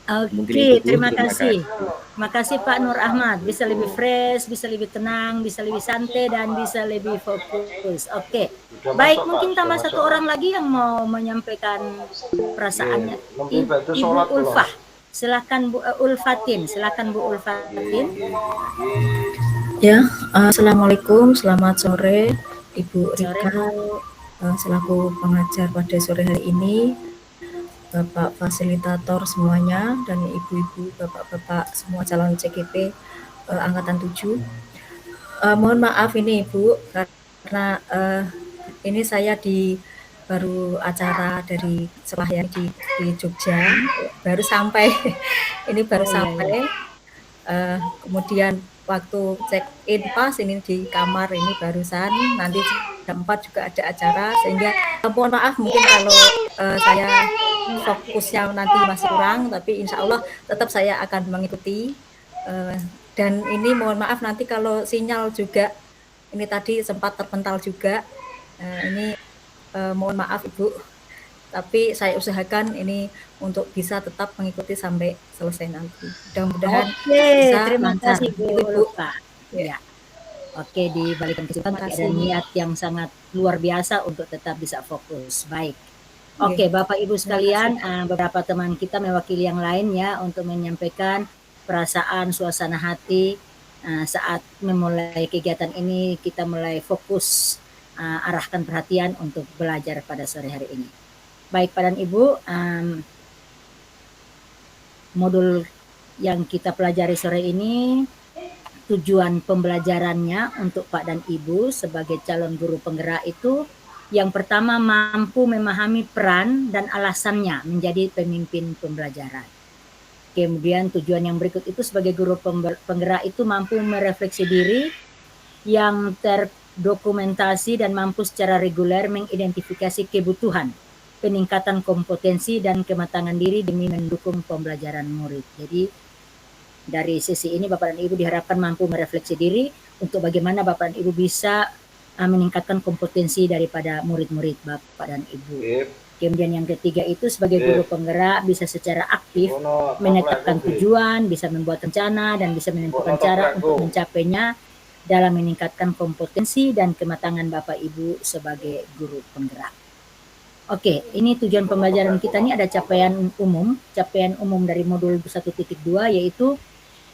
Mungkin Oke, itu dulu, terima terima kasih. kasih. Terima kasih Pak Nur Ahmad. Bisa lebih fresh, bisa lebih tenang, bisa lebih santai, dan bisa lebih fokus. Oke, Sudah baik. masuk Pak, Mungkin sudah tambah masuk satu Pak. orang lagi yang mau menyampaikan perasaannya. Nembe badhe Ibu sholat kula. Ulfah. Silakan Bu Ulfatin. Silakan Bu Ulfatin. Ya, Assalamualaikum, selamat sore Ibu Sore Rika, Bu. selaku pengajar pada sore hari ini, Bapak fasilitator semuanya, dan Ibu-ibu, Bapak-bapak semua calon CGP Angkatan 7. Mohon maaf ini Ibu, karena ini saya baru acara dari sekolah yang di Jogja, baru sampai, ini baru Oh iya ya. sampai. Kemudian waktu check in pas ini di kamar ini barusan, nanti jam 4 juga ada acara, sehingga mohon maaf mungkin kalau saya fokusnya nanti masih kurang, tapi insya Allah tetap saya akan mengikuti. Dan ini mohon maaf nanti kalau sinyal juga ini tadi sempat terpental juga. Ini mohon maaf Ibu, tapi saya usahakan ini untuk bisa tetap mengikuti sampai selesai nanti. Mudah-mudahan Oke, bisa terima lancar. kasih Bu Itu Ibu. Ulfah. Ya, Ya. Oke, dibalikan kesibukan terima tapi ada kasih. niat yang sangat luar biasa untuk tetap bisa fokus. Baik. Oke, Oke, Bapak Ibu terima kasih. sekalian, beberapa teman kita mewakili yang lain ya untuk menyampaikan perasaan, suasana hati saat memulai kegiatan ini. Kita mulai fokus arahkan perhatian untuk belajar pada sore hari ini. Baik, Pak dan Ibu, modul yang kita pelajari sore ini, tujuan pembelajarannya untuk Pak dan Ibu sebagai calon guru penggerak itu, yang pertama mampu memahami peran dan alasannya menjadi pemimpin pembelajaran. Kemudian tujuan yang berikut itu sebagai guru penggerak itu mampu merefleksi diri yang terdokumentasi dan mampu secara reguler mengidentifikasi kebutuhan, peningkatan kompetensi dan kematangan diri demi mendukung pembelajaran murid. Jadi dari sisi ini Bapak dan Ibu diharapkan mampu merefleksi diri untuk bagaimana Bapak dan Ibu bisa meningkatkan kompetensi daripada murid-murid Bapak dan Ibu. Kemudian yang ketiga itu sebagai guru penggerak bisa secara aktif menetapkan tujuan, bisa membuat rencana, dan bisa menentukan cara untuk mencapainya dalam meningkatkan kompetensi dan kematangan Bapak Ibu sebagai guru penggerak. Oke, ini tujuan pembelajaran kita ini ada capaian umum dari modul 1.2 yaitu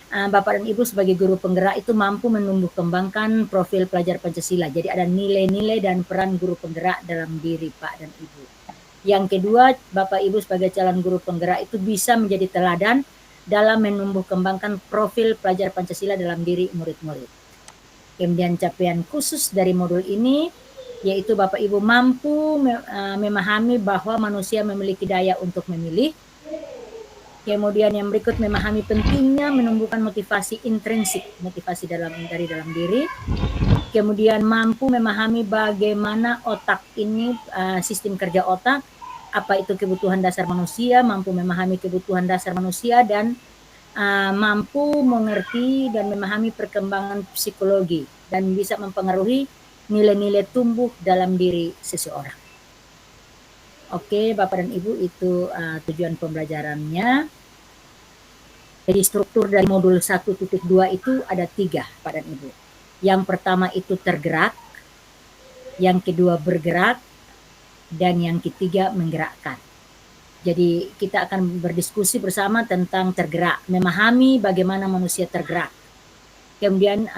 Bapak dan Ibu sebagai guru penggerak itu mampu menumbuh kembangkan profil pelajar Pancasila. Jadi ada nilai-nilai dan peran guru penggerak dalam diri Pak dan Ibu. Yang kedua, Bapak Ibu sebagai calon guru penggerak itu bisa menjadi teladan dalam menumbuh kembangkan profil pelajar Pancasila dalam diri murid-murid. Kemudian capaian khusus dari modul ini yaitu Bapak Ibu mampu memahami bahwa manusia memiliki daya untuk memilih. Kemudian yang berikut memahami pentingnya menumbuhkan motivasi intrinsik, motivasi dari dalam diri. Kemudian mampu memahami bagaimana otak ini, sistem kerja otak, apa itu kebutuhan dasar manusia, mampu memahami kebutuhan dasar manusia, dan mampu mengerti dan memahami perkembangan psikologi dan bisa mempengaruhi nilai-nilai tumbuh dalam diri seseorang. Oke, Bapak dan Ibu, itu tujuan pembelajarannya. Jadi struktur dari modul 1.2 itu ada 3, Pak dan Ibu. Yang pertama itu tergerak, yang kedua bergerak, dan yang ketiga menggerakkan. Jadi kita akan berdiskusi bersama tentang tergerak, memahami bagaimana manusia tergerak. Kemudian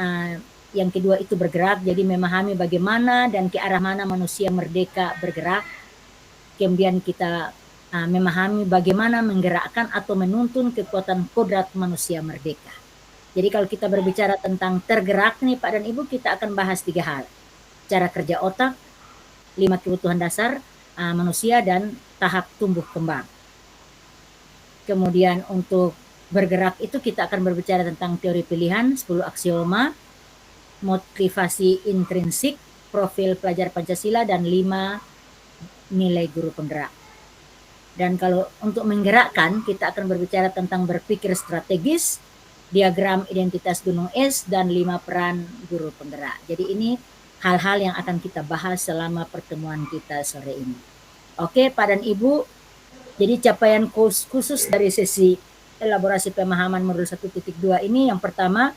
yang kedua itu bergerak, jadi memahami bagaimana dan ke arah mana manusia merdeka bergerak. Kemudian kita memahami bagaimana menggerakkan atau menuntun kekuatan kodrat manusia merdeka. Jadi kalau kita berbicara tentang tergerak nih Pak dan Ibu, kita akan bahas 3 hal. Cara kerja otak, 5 kebutuhan dasar manusia, dan tahap tumbuh kembang. Kemudian untuk bergerak itu kita akan berbicara tentang teori pilihan, 10 aksioma, motivasi intrinsik, profil pelajar Pancasila, dan 5 nilai guru penggerak. Dan kalau untuk menggerakkan, kita akan berbicara tentang berpikir strategis, diagram identitas gunung es, dan 5 peran guru penggerak. Jadi ini hal-hal yang akan kita bahas selama pertemuan kita sore ini. Oke, Pak dan Ibu, jadi capaian khusus dari sesi elaborasi pemahaman modul 1.2 ini, yang pertama,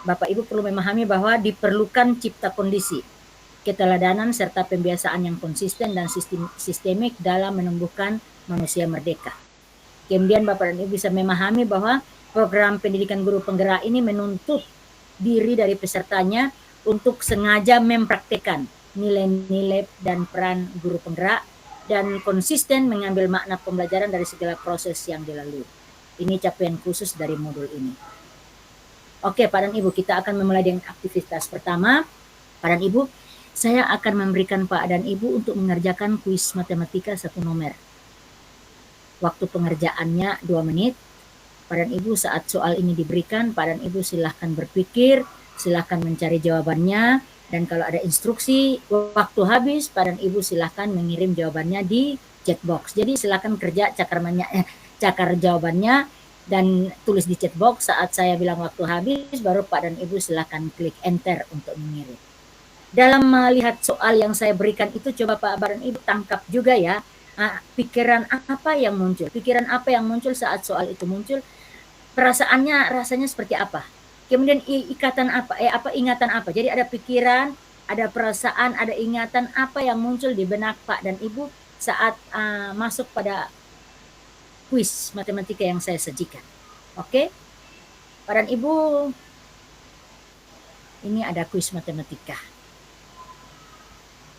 Bapak Ibu perlu memahami bahwa diperlukan cipta kondisi, keteladanan serta pembiasaan yang konsisten dan sistemik dalam menumbuhkan manusia merdeka. Kemudian Bapak dan Ibu bisa memahami bahwa program pendidikan guru penggerak ini menuntut diri dari pesertanya untuk sengaja mempraktekkan nilai-nilai dan peran guru penggerak dan konsisten mengambil makna pembelajaran dari segala proses yang dilalui. Ini capaian khusus dari modul ini. Oke, Pak dan Ibu, kita akan memulai dengan aktivitas pertama. Pak dan Ibu, saya akan memberikan Pak dan Ibu untuk mengerjakan kuis matematika 1 nomor. Waktu pengerjaannya 2 menit. Pak dan Ibu, saat soal ini diberikan, Pak dan Ibu silahkan berpikir, silahkan mencari jawabannya, dan kalau ada instruksi waktu habis, Pak dan Ibu silahkan mengirim jawabannya di chat box. Jadi silahkan kerja cakar jawabannya dan tulis di chat box. Saat saya bilang waktu habis, baru Pak dan Ibu silahkan klik enter untuk mengirim. Dalam melihat soal yang saya berikan itu, coba Pak dan Ibu tangkap juga ya, pikiran apa yang muncul, saat soal itu muncul, rasanya seperti apa, kemudian ingatan apa, jadi ada pikiran, ada perasaan, ada ingatan apa yang muncul di benak Pak dan Ibu saat masuk pada kuis matematika yang saya sajikan. Oke, Pak dan Ibu, ini ada kuis matematika.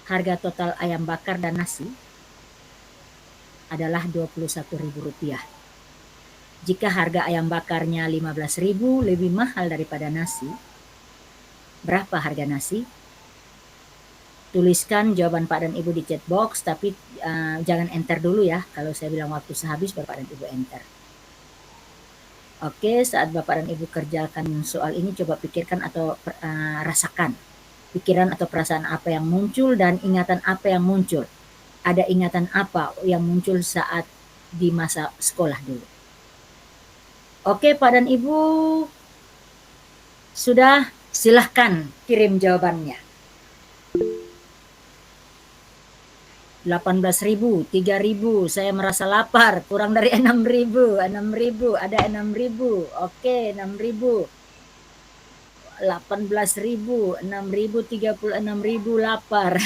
Harga total ayam bakar dan nasi adalah Rp21.000. Jika harga ayam bakarnya 15.000 lebih mahal daripada nasi, berapa harga nasi? Tuliskan jawaban Pak dan Ibu di chat box, tapi jangan enter dulu ya. Kalau saya bilang waktu sehabis, Bapak dan Ibu enter. Oke, saat Bapak dan Ibu kerjakan soal ini, coba pikirkan atau rasakan pikiran atau perasaan apa yang muncul dan ingatan apa yang muncul. Ada ingatan apa yang muncul saat di masa sekolah dulu. Oke, Pak dan Ibu, sudah, silahkan kirim jawabannya. 18.000, 3.000, saya merasa lapar, kurang dari 6.000, ada 6.000, oke, 6.000. 18.000, 6.000, 36.000, lapar.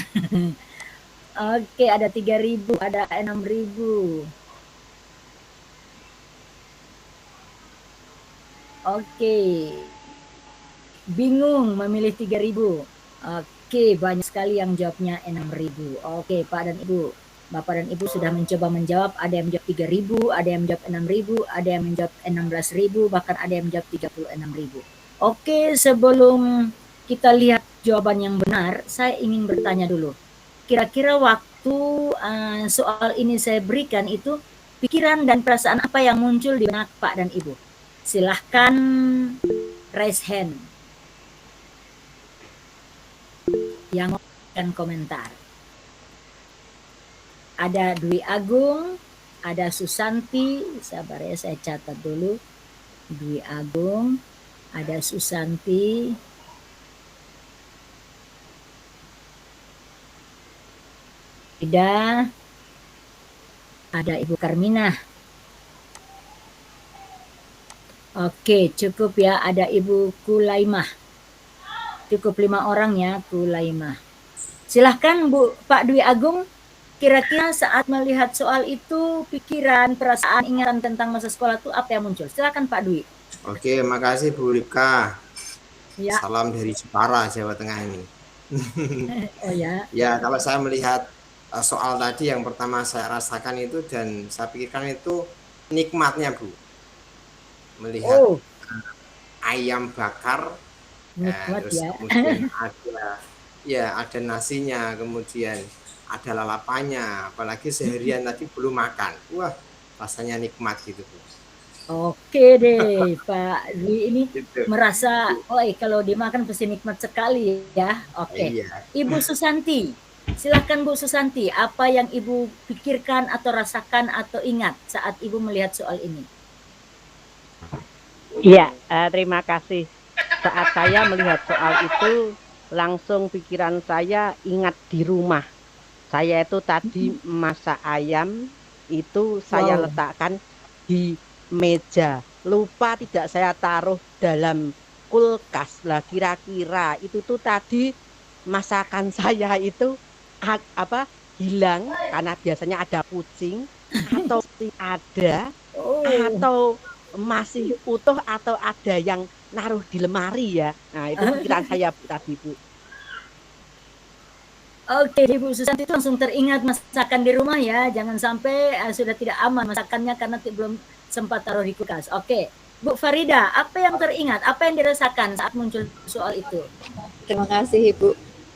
Oke, ada 3.000, ada 6.000. Oke, bingung memilih 3.000. Oke, banyak sekali yang jawabnya 6.000. Oke, Pak dan Ibu, Bapak dan Ibu sudah mencoba menjawab. Ada yang menjawab 3.000, ada yang menjawab 6.000, ada yang menjawab 16.000, bahkan ada yang menjawab 36.000. Oke, sebelum kita lihat jawaban yang benar, saya ingin bertanya dulu. Kira-kira waktu soal ini saya berikan itu, pikiran dan perasaan apa yang muncul di benak Pak dan Ibu? Silahkan raise hand. Yang akan komentar. Ada Dwi Agung, ada Susanti, sabar ya saya catat dulu. Dwi Agung, ada Susanti, ada Ibu Karmina. Oke, cukup ya, ada Ibu Kulaimah. Cukup 5 orang ya, Kulaimah. Silahkan Pak Dwi Agung, kira-kira saat melihat soal itu, pikiran, perasaan, ingatan tentang masa sekolah itu apa yang muncul? Silahkan Pak Dwi. Oke, makasih Bu Rika. Ya. Salam dari Jepara, Jawa Tengah ini. Oh ya. Ya, kalau saya melihat soal tadi yang pertama saya rasakan itu dan saya pikirkan itu nikmatnya Bu. Melihat ayam bakar, nikmat terus ya. kemudian ada nasinya, kemudian ada lalapannya, apalagi seharian tadi belum makan. Wah, rasanya nikmat gitu Bu. Oke deh, Pak Dwi ini gitu. Merasa, kalau dimakan pasti nikmat sekali ya. Oke. Iya. Ibu Susanti, silakan Bu Susanti, apa yang Ibu pikirkan atau rasakan atau ingat saat Ibu melihat soal ini? Iya, terima kasih. Saat saya melihat soal itu, langsung pikiran saya ingat di rumah. Saya itu tadi masak ayam, itu saya letakkan di meja. Lupa tidak saya taruh dalam kulkas. Lah kira-kira itu tuh tadi masakan saya itu hilang karena biasanya ada kucing atau ada Oh, atau masih utuh atau ada yang naruh di lemari ya. Nah, itu pikiran saya Bu, tadi Bu. oke, Ibu Susanti itu langsung teringat masakan di rumah ya. Jangan sampai sudah tidak aman masakannya karena belum sempat taruh di kulkas. Oke, Bu Farida, apa yang teringat? Apa yang dirasakan saat muncul soal itu? Terima kasih Ibu.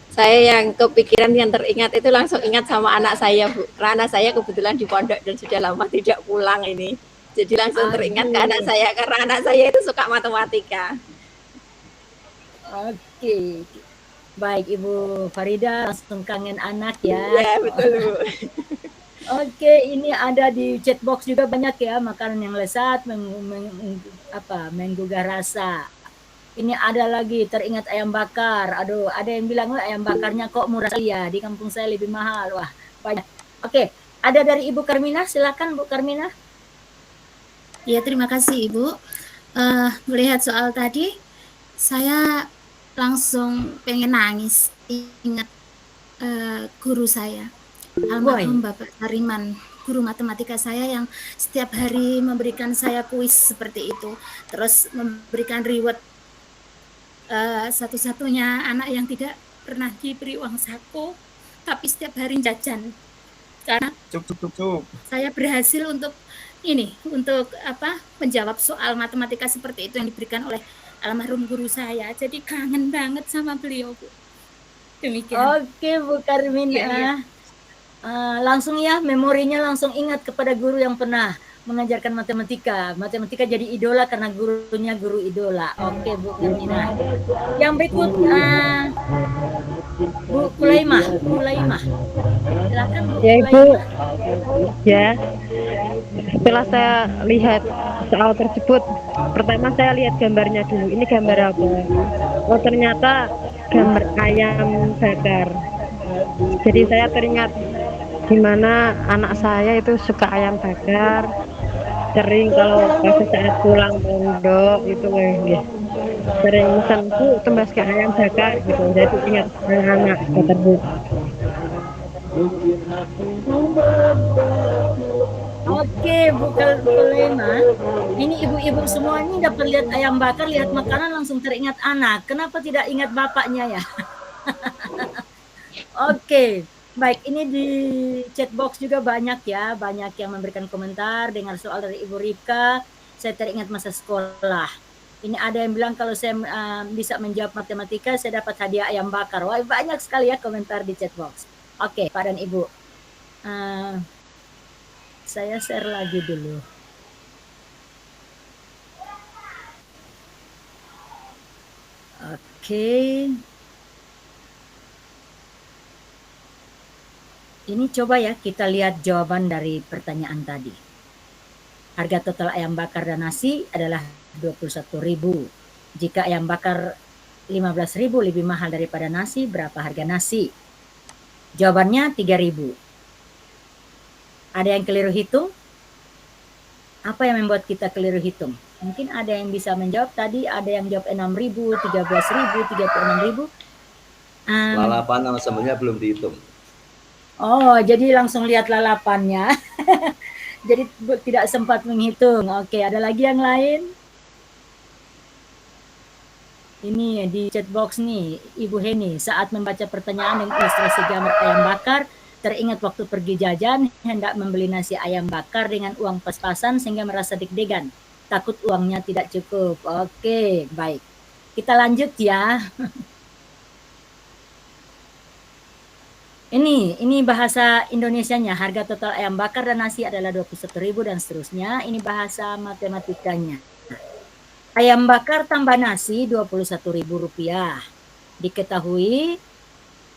Saya yang kepikiran yang teringat itu langsung ingat sama anak saya Bu. Karena anak saya kebetulan di pondok dan sudah lama tidak pulang ini. Jadi langsung teringat ke anak saya karena anak saya itu suka matematika. Oke, baik Ibu Farida langsung kangen anak ya. Iya betul Bu. Oke, ini ada di chat box juga banyak ya makanan yang lezat menggugah rasa. Ini ada lagi teringat ayam bakar. Aduh, ada yang bilang ayam bakarnya kok murah sekali ya, di kampung saya lebih mahal. Wah, banyak. Oke, ada dari Ibu Karmina, silakan Bu Karmina. Ya, terima kasih Ibu. Melihat soal tadi, saya langsung pengen nangis ingat guru saya, almarhum Bapak Sariman, guru matematika saya yang setiap hari memberikan saya kuis seperti itu, terus memberikan reward, satu-satunya anak yang tidak pernah diberi uang saku, tapi setiap hari jajan. Karena saya berhasil untuk menjawab soal matematika seperti itu yang diberikan oleh almarhum guru saya. Jadi kangen banget sama beliau, Bu. Demikian. Oke, Bu Karmina. Langsung ya, memorinya langsung ingat kepada guru yang pernah mengajarkan matematika. Matematika jadi idola karena gurunya guru idola. Oke, Bu Karmina. Yang berikut Bu Kulaimah. Silakan Bu. Ya Ibu. Ya. Setelah saya lihat soal tersebut, pertama saya lihat gambarnya dulu. Ini gambar apa? Oh, ternyata gambar ayam bakar. Jadi saya teringat gimana anak saya itu suka ayam bakar. Sering kalau pas saat pulang pondok itu sering pesan Bu tembas ke ayam bakar gitu. Jadi ingat anak tersebut. Oke, Bu Kulaimah. Ini ibu-ibu semua ini dapat lihat ayam bakar, lihat makanan langsung teringat anak. Kenapa tidak ingat bapaknya ya? Oke, baik. Ini di chat box juga banyak ya, banyak yang memberikan komentar. Dengar soal dari Ibu Rika, saya teringat masa sekolah. Ini ada yang bilang kalau saya bisa menjawab matematika, saya dapat hadiah ayam bakar. Wah, banyak sekali ya komentar di chat box. Oke, Pak dan Ibu. Saya share lagi dulu. Oke. Ini coba ya kita lihat jawaban dari pertanyaan tadi. Harga total ayam bakar dan nasi adalah 21.000. Jika ayam bakar 15.000 lebih mahal daripada nasi, berapa harga nasi? Jawabannya 3.000. Ada yang keliru hitung? Apa yang membuat kita keliru hitung? Mungkin ada yang bisa menjawab tadi, ada yang jawab 6.000, 13.000, 36.000. Lalapan sama sambelnya belum dihitung. Oh, jadi langsung lihat lalapannya. Jadi tidak sempat menghitung. Oke, ada lagi yang lain? Ini di chat box nih, Ibu Heni, saat membaca pertanyaan dengan ilustrasi gambar ayam bakar, teringat waktu pergi jajan, hendak membeli nasi ayam bakar dengan uang pas-pasan sehingga merasa deg-degan. Takut uangnya tidak cukup. Oke, baik. Kita lanjut ya. Ini bahasa Indonesianya, harga total ayam bakar dan nasi adalah 21.000 dan seterusnya. Ini bahasa matematikanya. Ayam bakar tambah nasi Rp21.000. Diketahui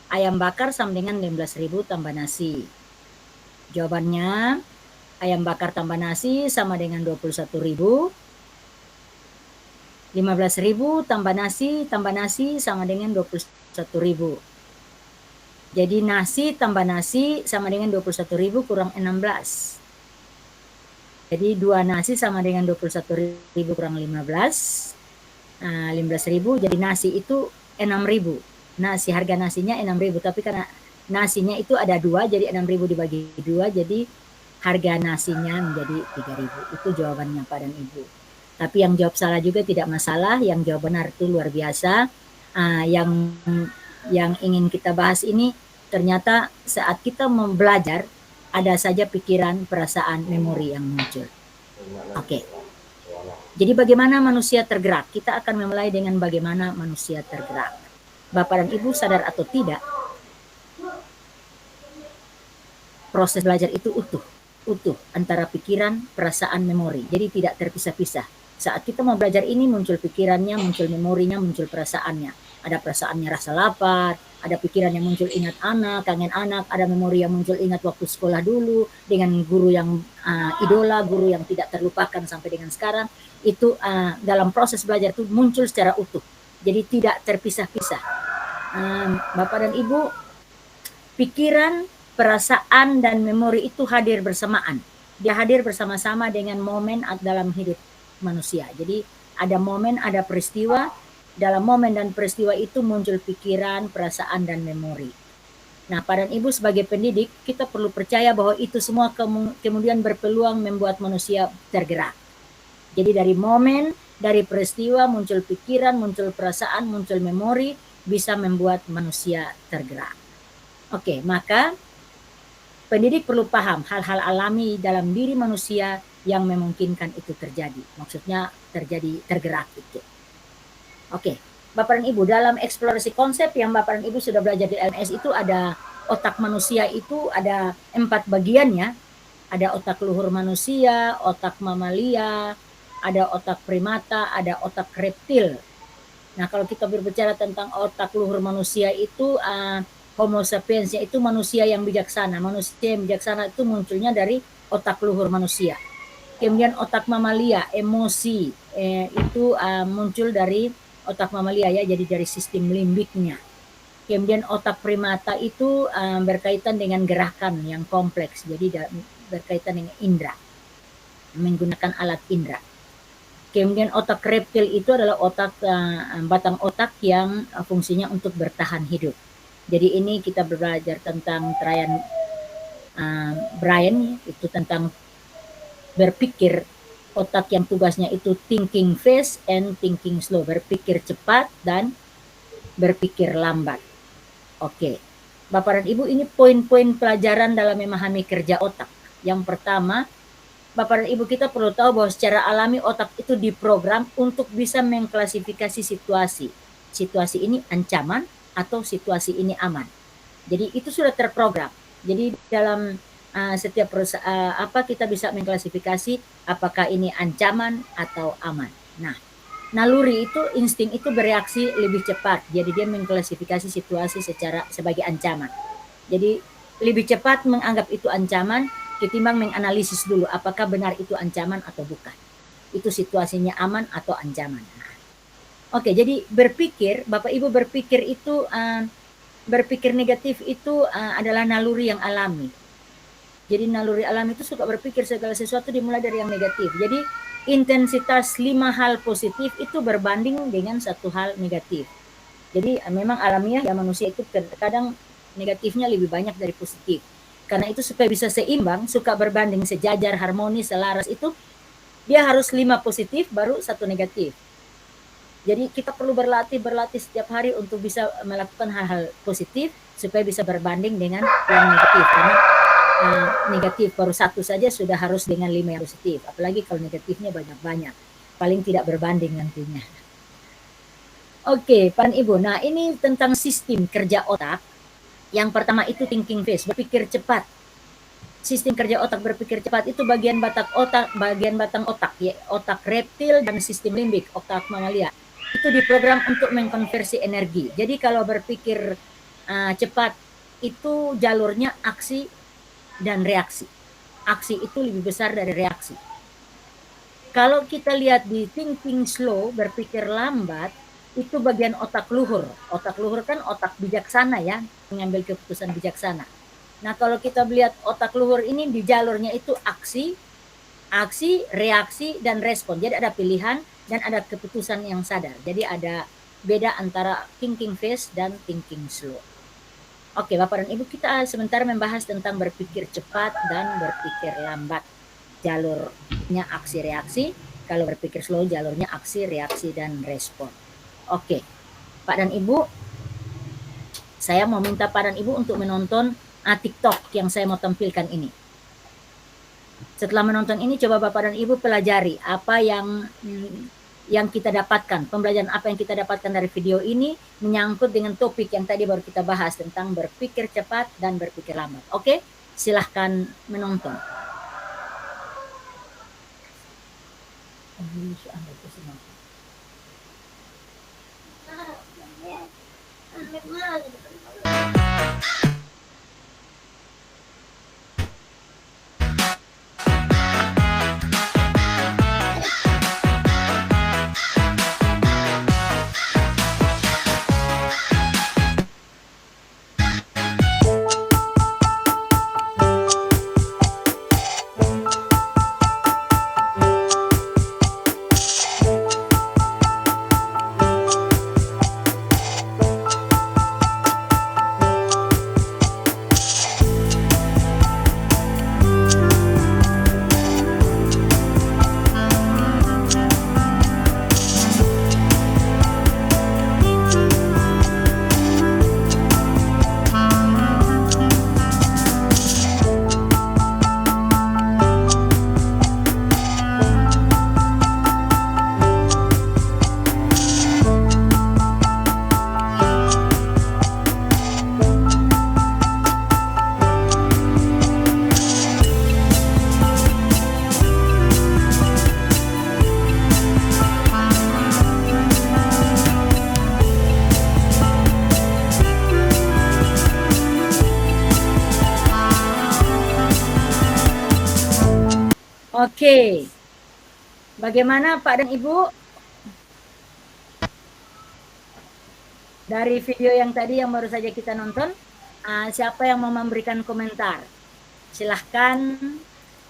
ayam bakar sama dengan 15.000 tambah nasi. Jawabannya ayam bakar tambah nasi sama dengan 21.000. 15.000 tambah nasi sama dengan 21.000. Jadi nasi tambah nasi sama dengan 21.000 kurang 16. Jadi 2 nasi sama dengan 21.000 kurang 15. 15.000, jadi nasi itu 6.000. Nasi, harga nasinya 6.000, tapi karena nasinya itu ada 2, jadi 6.000 dibagi 2, jadi harga nasinya menjadi 3.000. Itu jawabannya Pak dan Ibu. Tapi yang jawab salah juga tidak masalah, yang jawab benar itu luar biasa. Yang ingin kita bahas ini ternyata saat kita belajar ada saja pikiran, perasaan, memori yang muncul. Oke. Jadi bagaimana manusia tergerak? Kita akan memulai dengan bagaimana manusia tergerak. Bapak dan Ibu sadar atau tidak, proses belajar itu utuh antara pikiran, perasaan, memori. Jadi tidak terpisah-pisah. Saat kita mau belajar ini muncul pikirannya, muncul memorinya, muncul perasaannya. Ada perasaannya rasa lapar, ada pikiran yang muncul ingat anak, kangen anak, ada memori yang muncul ingat waktu sekolah dulu dengan guru yang idola, guru yang tidak terlupakan sampai dengan sekarang. Itu dalam proses belajar itu muncul secara utuh. Jadi tidak terpisah-pisah. Bapak dan Ibu, pikiran, perasaan, dan memori itu hadir bersamaan. Dia hadir bersama-sama dengan momen dalam hidup manusia. Jadi ada momen, ada peristiwa. Dalam momen dan peristiwa itu muncul pikiran, perasaan, dan memori. Nah, Pak dan Ibu sebagai pendidik, kita perlu percaya bahwa itu semua kemudian berpeluang membuat manusia tergerak. Jadi dari momen, dari peristiwa muncul pikiran, muncul perasaan, muncul memori, bisa membuat manusia tergerak. Oke, maka pendidik perlu paham hal-hal alami dalam diri manusia yang memungkinkan itu terjadi. Maksudnya tergerak itu. Oke, Bapak dan Ibu, dalam eksplorasi konsep yang Bapak dan Ibu sudah belajar di LMS itu ada otak manusia itu ada 4 bagiannya. Ada otak luhur manusia, otak mamalia, ada otak primata, ada otak reptil. Nah, kalau kita berbicara tentang otak luhur manusia itu Homo sapiensnya itu manusia yang bijaksana. Manusia yang bijaksana itu munculnya dari otak luhur manusia. Kemudian otak mamalia, emosi, itu muncul dari otak mamalia ya, jadi dari sistem limbiknya. Kemudian otak primata itu berkaitan dengan gerakan yang kompleks, jadi berkaitan dengan indera, menggunakan alat indera. Kemudian otak reptil itu adalah otak batang otak yang fungsinya untuk bertahan hidup. Jadi ini kita belajar tentang Ryan Brian, itu tentang berpikir. Otak yang tugasnya itu thinking fast and thinking slow, berpikir cepat dan berpikir lambat. Oke, Bapak dan Ibu, ini poin-poin pelajaran dalam memahami kerja otak. Yang pertama, Bapak dan Ibu, kita perlu tahu bahwa secara alami otak itu diprogram untuk bisa mengklasifikasi situasi. Situasi ini ancaman atau situasi ini aman. Jadi itu sudah terprogram. Jadi dalam setiap kita bisa mengklasifikasi apakah ini ancaman atau aman. Nah, naluri itu, insting itu bereaksi lebih cepat. Jadi dia mengklasifikasi situasi sebagai ancaman. Jadi lebih cepat menganggap itu ancaman ketimbang menganalisis dulu apakah benar itu ancaman atau bukan. Itu situasinya aman atau ancaman. Nah, oke, jadi berpikir, Bapak Ibu berpikir itu berpikir negatif itu adalah naluri yang alami. Jadi naluri alami itu suka berpikir segala sesuatu dimulai dari yang negatif. Jadi intensitas 5 hal positif itu berbanding dengan 1 hal negatif. Jadi memang alamiah ya, manusia itu kadang negatifnya lebih banyak dari positif. Karena itu supaya bisa seimbang, suka berbanding, sejajar, harmonis, selaras itu dia harus 5 positif baru 1 negatif. Jadi kita perlu berlatih setiap hari untuk bisa melakukan hal-hal positif supaya bisa berbanding dengan yang negatif. Karena negatif baru 1 saja sudah harus dengan 5 yang positif. Apalagi kalau negatifnya banyak-banyak. Paling tidak berbanding nantinya. Oke, Pak Ibu. Nah, ini tentang sistem kerja otak. Yang pertama itu thinking phase, berpikir cepat. Sistem kerja otak berpikir cepat itu bagian batang otak ya, otak reptil dan sistem limbik, otak mamalia. Itu diprogram untuk mengkonversi energi. Jadi kalau berpikir cepat itu jalurnya aksi dan reaksi. Aksi itu lebih besar dari reaksi. Kalau kita lihat di thinking slow, berpikir lambat, itu bagian otak luhur. Otak luhur kan otak bijaksana ya, mengambil keputusan bijaksana. Nah, kalau kita melihat otak luhur ini di jalurnya itu aksi, aksi, reaksi, dan respon. Jadi ada pilihan dan ada keputusan yang sadar. Jadi ada beda antara thinking fast dan thinking slow. Oke, Bapak dan Ibu, kita sebentar membahas tentang berpikir cepat dan berpikir lambat. Jalurnya aksi reaksi, kalau berpikir slow jalurnya aksi, reaksi, dan respon. Oke, Pak dan Ibu, saya mau minta Pak dan Ibu untuk menonton TikTok yang saya mau tampilkan ini. Setelah menonton ini, coba Bapak dan Ibu pelajari apa yang kita dapatkan, pembelajaran apa yang kita dapatkan dari video ini menyangkut dengan topik yang tadi baru kita bahas tentang berpikir cepat dan berpikir lambat. Oke, silahkan menonton. Oke, bagaimana Pak dan Ibu? Dari video yang tadi yang baru saja kita nonton, siapa yang mau memberikan komentar? Silahkan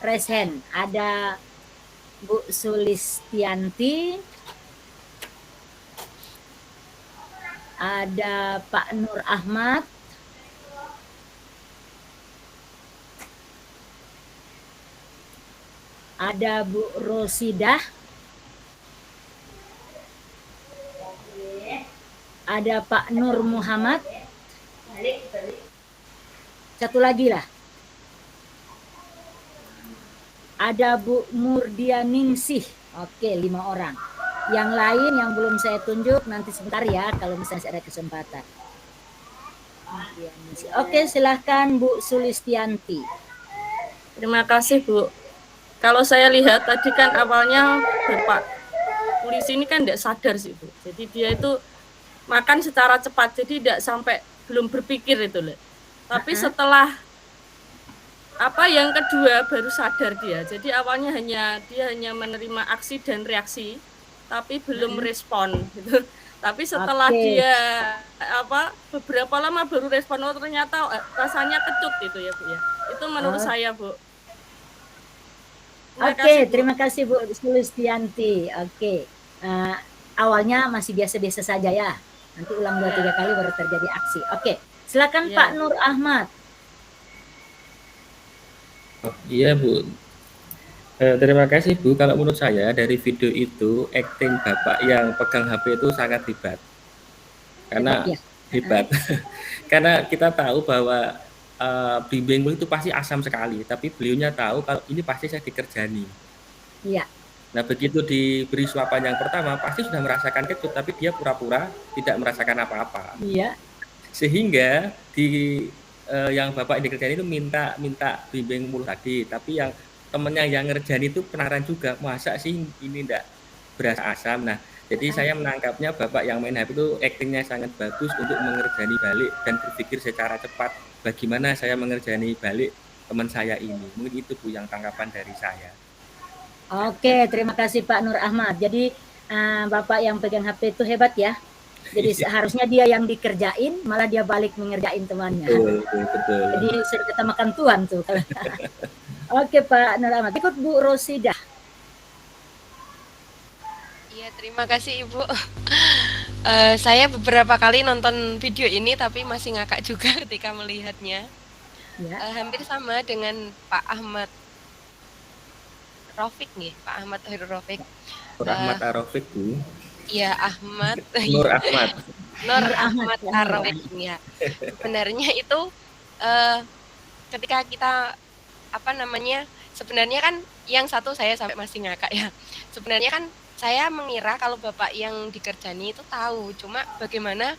raise hand. Ada Bu Sulistianti, ada Pak Nur Ahmad, ada Bu Rosidah, ada Pak Nur Muhammad, satu lagi lah, ada Bu Murdianingsih. Oke, 5 orang. Yang lain yang belum saya tunjuk nanti sebentar ya, kalau misalnya ada kesempatan. Oke, silahkan Bu Sulistianti. Terima kasih Bu. Kalau saya lihat tadi kan awalnya Bapak polisi ini kan tidak sadar sih Bu. Jadi dia itu makan secara cepat, jadi tidak sampai belum berpikir itu loh. Tapi setelah yang kedua baru sadar dia. Jadi awalnya dia hanya menerima aksi dan reaksi, tapi belum respon gitu. Tapi setelah dia beberapa lama baru respon, oh ternyata rasanya kecut itu ya Bu ya. Itu menurut saya Bu. Terima kasih Bu Sulistianti. Awalnya masih biasa-biasa saja ya. Nanti ulang 2-3 kali baru terjadi aksi. Silakan ya. Pak Nur Ahmad. Iya Bu. Terima kasih Bu. Kalau menurut saya dari video itu acting Bapak yang pegang HP itu sangat hebat. Karena hebat. Karena kita tahu bahwa bimbing itu pasti asam sekali, tapi beliaunya tahu kalau ini pasti saya dikerjani. Iya. Nah begitu diberi suapan yang pertama pasti sudah merasakan kecut, tapi dia pura-pura tidak merasakan apa-apa. Iya. Sehingga yang Bapak dikerjani itu minta bimbing mulu tadi, tapi yang temennya yang ngerjain itu penasaran juga, masa sih ini enggak berasa asam. Nah jadi saya menangkapnya Bapak yang main HP itu actingnya sangat bagus untuk mengerjani balik dan berpikir secara cepat. Bagaimana saya mengerjani balik teman saya ini. Mungkin itu Bu yang tanggapan dari saya. Oke, terima kasih Pak Nur Ahmad. Jadi Bapak yang pegang HP itu hebat ya. Jadi seharusnya dia yang dikerjain, malah dia balik mengerjain temannya. Betul. Jadi sudah kita makan tuan tuh. Oke Pak Nur Ahmad. Ikut Bu Rosidah. Iya, terima kasih Ibu. Saya beberapa kali nonton video ini tapi masih ngakak juga ketika melihatnya. Ya. Hampir sama dengan Pak Ahmad Raufik nih, Pak Ahmad Khairul Raufik. Nur Ahmad Arofik, Bu. Iya, Ahmad. Nur Ahmad. Nur Ahmad Arofik ya. Sebenarnya itu ketika kita sebenarnya kan yang satu saya sampai masih ngakak ya. Sebenarnya kan saya mengira kalau Bapak yang dikerjani itu tahu, cuma bagaimana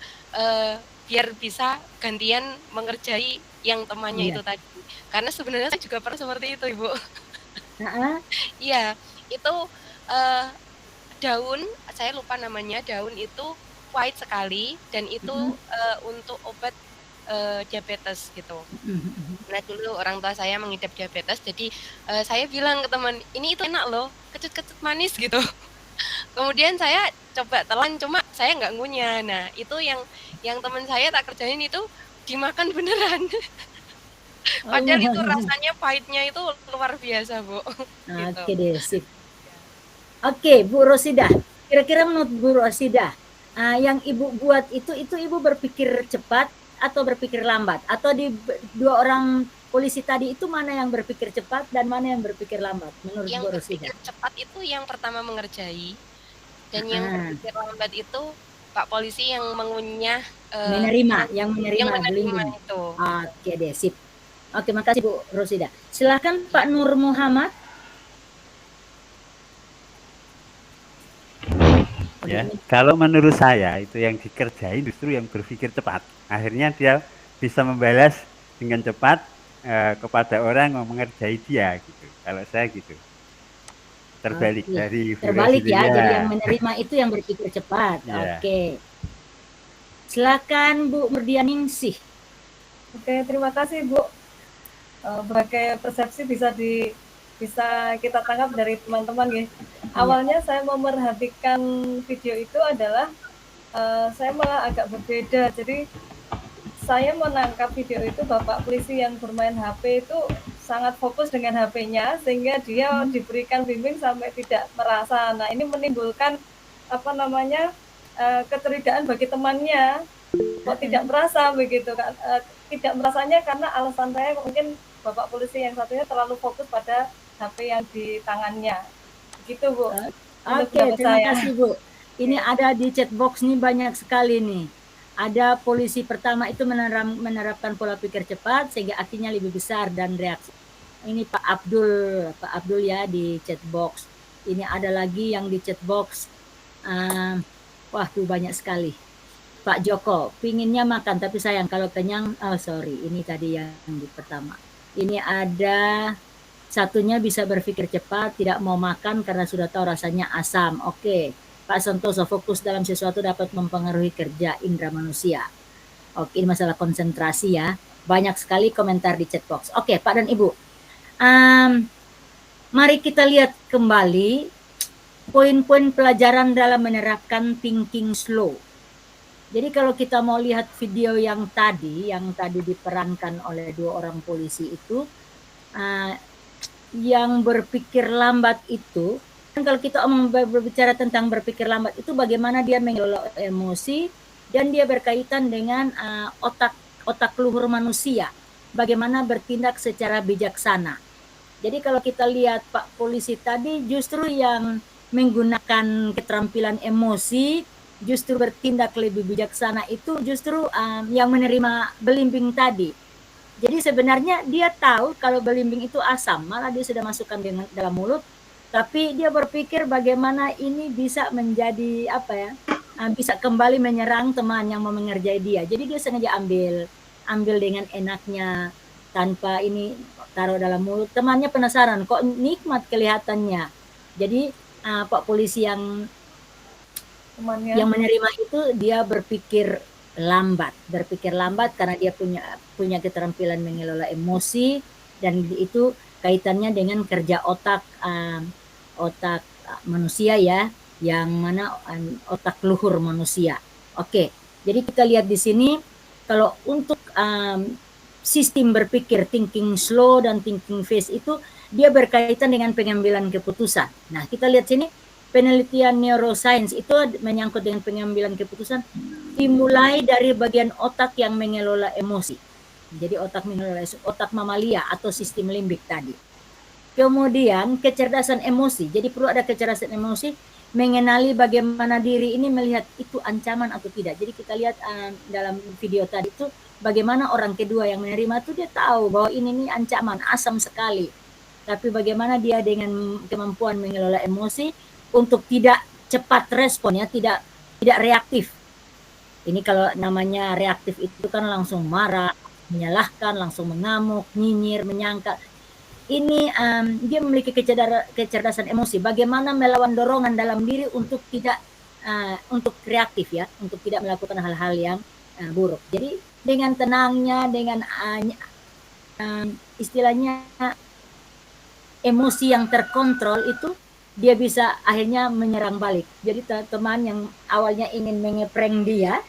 biar bisa gantian mengerjai yang temannya itu tadi. Karena sebenarnya saya juga pernah seperti itu, Ibu. Iya, itu daun, saya lupa namanya, daun itu pahit sekali dan itu untuk obat diabetes gitu. Nah dulu orang tua saya mengidap diabetes, jadi saya bilang ke teman, ini itu enak loh, kecut-kecut manis gitu. Kemudian saya coba telan, cuma saya nggak ngunyah. Nah itu yang teman saya tak kerjain itu dimakan beneran. Padahal itu rasanya pahitnya itu luar biasa, Bu. Oke deh, sip. Oke, Bu Rosidah. Kira-kira menurut Bu Rosidah, yang Ibu buat itu Ibu berpikir cepat atau berpikir lambat? Atau di dua orang polisi tadi itu mana yang berpikir cepat dan mana yang berpikir lambat menurut Yang Bu Rosidah? berpikir cepat itu yang pertama mengerjai, dan yang berpikir lambat itu Pak polisi yang mengunyah yang menerima belimbing itu. Oke deh, sip. Oke, makasih Bu Rosidah. Silakan Pak Nur Muhammad. Ya, kalau menurut saya itu yang dikerjain justru yang berpikir cepat. Akhirnya dia bisa membalas dengan cepat kepada orang yang mengerjai dia gitu. Kalau saya gitu. Terbalik dari terbalik ya, jadi yang menerima itu yang berpikir cepat. Oke. Silakan Bu Murdianingsih. Oke, terima kasih Bu. Berbagai persepsi bisa kita tangkap dari teman-teman ya. Awalnya saya memerhatikan video itu adalah saya malah agak berbeda. Jadi saya menangkap video itu Bapak polisi yang bermain HP itu sangat fokus dengan HP-nya sehingga dia diberikan bimbing sampai tidak merasa. Nah, ini menimbulkan kecurigaan bagi temannya. Kok tidak merasa begitu kan? Tidak merasanya karena alasan saya mungkin Bapak polisi yang satunya terlalu fokus pada HP yang di tangannya. Begitu, Bu. Oke, terima kasih, Bu. Ini ada di chat box nih banyak sekali nih. Ada polisi pertama itu menerapkan pola pikir cepat sehingga artinya lebih besar dan reaksi. Ini Pak Abdul ya di chat box. Ini ada lagi yang di chat box. Wah, tuh banyak sekali. Pak Joko, pinginnya makan tapi sayang kalau kenyang, ini tadi yang di pertama. Ini ada satunya bisa berpikir cepat, tidak mau makan karena sudah tahu rasanya asam. Oke, Pak Santoso, fokus dalam sesuatu dapat mempengaruhi kerja indera manusia. Oke, ini masalah konsentrasi ya. Banyak sekali komentar di chat box. Oke, Pak dan Ibu. Mari kita lihat kembali poin-poin pelajaran dalam menerapkan thinking slow. Jadi kalau kita mau lihat video yang tadi diperankan oleh dua orang polisi itu, yang berpikir lambat itu, kan kalau kita berbicara tentang berpikir lambat itu bagaimana dia mengelola emosi dan dia berkaitan dengan otak luhur manusia, bagaimana bertindak secara bijaksana. Jadi kalau kita lihat Pak polisi tadi justru yang menggunakan keterampilan emosi, justru bertindak lebih bijaksana itu justru yang menerima belimbing tadi. Jadi sebenarnya dia tahu kalau belimbing itu asam, malah dia sudah masukkan dalam mulut, tapi dia berpikir bagaimana ini bisa menjadi bisa kembali menyerang teman yang mau mengerjai dia. Jadi dia sengaja ambil dengan enaknya tanpa ini taruh dalam mulut. Temannya penasaran, kok nikmat kelihatannya. Jadi Pak polisi yang menerima itu dia berpikir lambat karena dia punya keterampilan mengelola emosi dan itu kaitannya dengan kerja otak manusia ya, yang mana otak luhur manusia. Oke, jadi kita lihat di sini kalau untuk sistem berpikir thinking slow dan thinking fast itu dia berkaitan dengan pengambilan keputusan. Nah, kita lihat sini penelitian neuroscience itu menyangkut dengan pengambilan keputusan dimulai dari bagian otak yang mengelola emosi. Jadi otak mengelola otak mamalia atau sistem limbik tadi. Kemudian kecerdasan emosi. Jadi perlu ada kecerdasan emosi mengenali bagaimana diri ini melihat itu ancaman atau tidak. Jadi kita lihat dalam video tadi itu bagaimana orang kedua yang menerima itu dia tahu bahwa ini nih ancaman, asam sekali. Tapi bagaimana dia dengan kemampuan mengelola emosi untuk tidak cepat respon ya, tidak reaktif. Ini kalau namanya reaktif itu kan langsung marah, menyalahkan, langsung mengamuk, nyinyir, menyangkal. Ini dia memiliki kecerdasan emosi. Bagaimana melawan dorongan dalam diri untuk tidak untuk reaktif ya, untuk tidak melakukan hal-hal yang buruk. Jadi dengan tenangnya, dengan istilahnya emosi yang terkontrol itu dia bisa akhirnya menyerang balik. Jadi teman yang awalnya ingin mengeprank dia,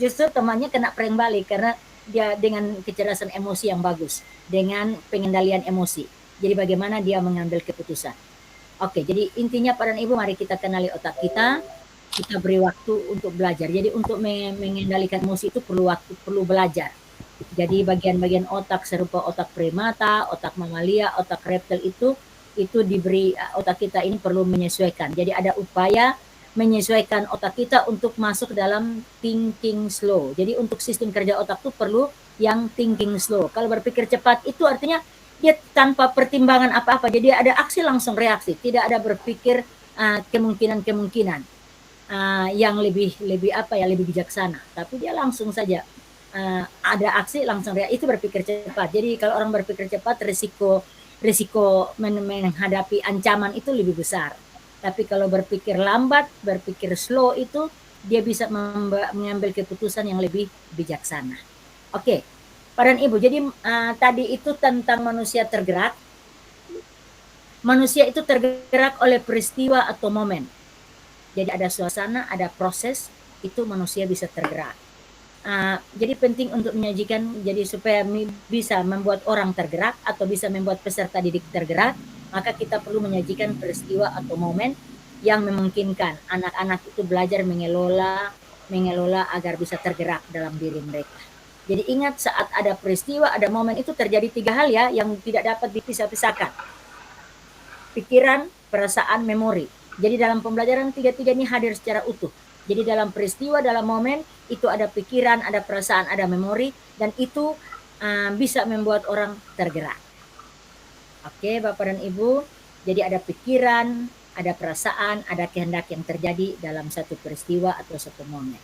justru temannya kena prank balik karena dia dengan kecerdasan emosi yang bagus, dengan pengendalian emosi. Jadi bagaimana dia mengambil keputusan. Oke, jadi intinya Pak dan Ibu mari kita kenali otak kita beri waktu untuk belajar. Jadi untuk mengendalikan emosi itu perlu waktu, perlu belajar. Jadi bagian-bagian otak serupa otak primata, otak mamalia, otak reptil itu diberi otak kita ini perlu menyesuaikan. Jadi ada upaya menyesuaikan otak kita untuk masuk dalam thinking slow. Jadi untuk sistem kerja otak itu perlu yang thinking slow. Kalau berpikir cepat itu artinya dia tanpa pertimbangan apa-apa. Jadi ada aksi langsung reaksi, tidak ada berpikir kemungkinan-kemungkinan yang lebih bijaksana. Tapi dia langsung saja ada aksi langsung reaksi, itu berpikir cepat. Jadi kalau orang berpikir cepat risiko menghadapi ancaman itu lebih besar. Tapi kalau berpikir lambat, berpikir slow itu dia bisa mengambil keputusan yang lebih bijaksana. Oke, Pak dan Ibu, jadi tadi itu tentang manusia tergerak. Manusia itu tergerak oleh peristiwa atau momen. Jadi ada suasana, ada proses, itu manusia bisa tergerak. Jadi penting untuk menyajikan, jadi supaya bisa membuat orang tergerak atau bisa membuat peserta didik tergerak, maka kita perlu menyajikan peristiwa atau momen yang memungkinkan anak-anak itu belajar mengelola agar bisa tergerak dalam diri mereka. Jadi ingat saat ada peristiwa, ada momen itu terjadi 3 hal ya yang tidak dapat dipisah-pisahkan. Pikiran, perasaan, memori. Jadi dalam pembelajaran 3 ini hadir secara utuh. Jadi dalam peristiwa, dalam momen itu ada pikiran, ada perasaan, ada memori dan itu bisa membuat orang tergerak. Oke, Bapak dan Ibu, jadi ada pikiran, ada perasaan, ada kehendak yang terjadi dalam satu peristiwa atau satu momen.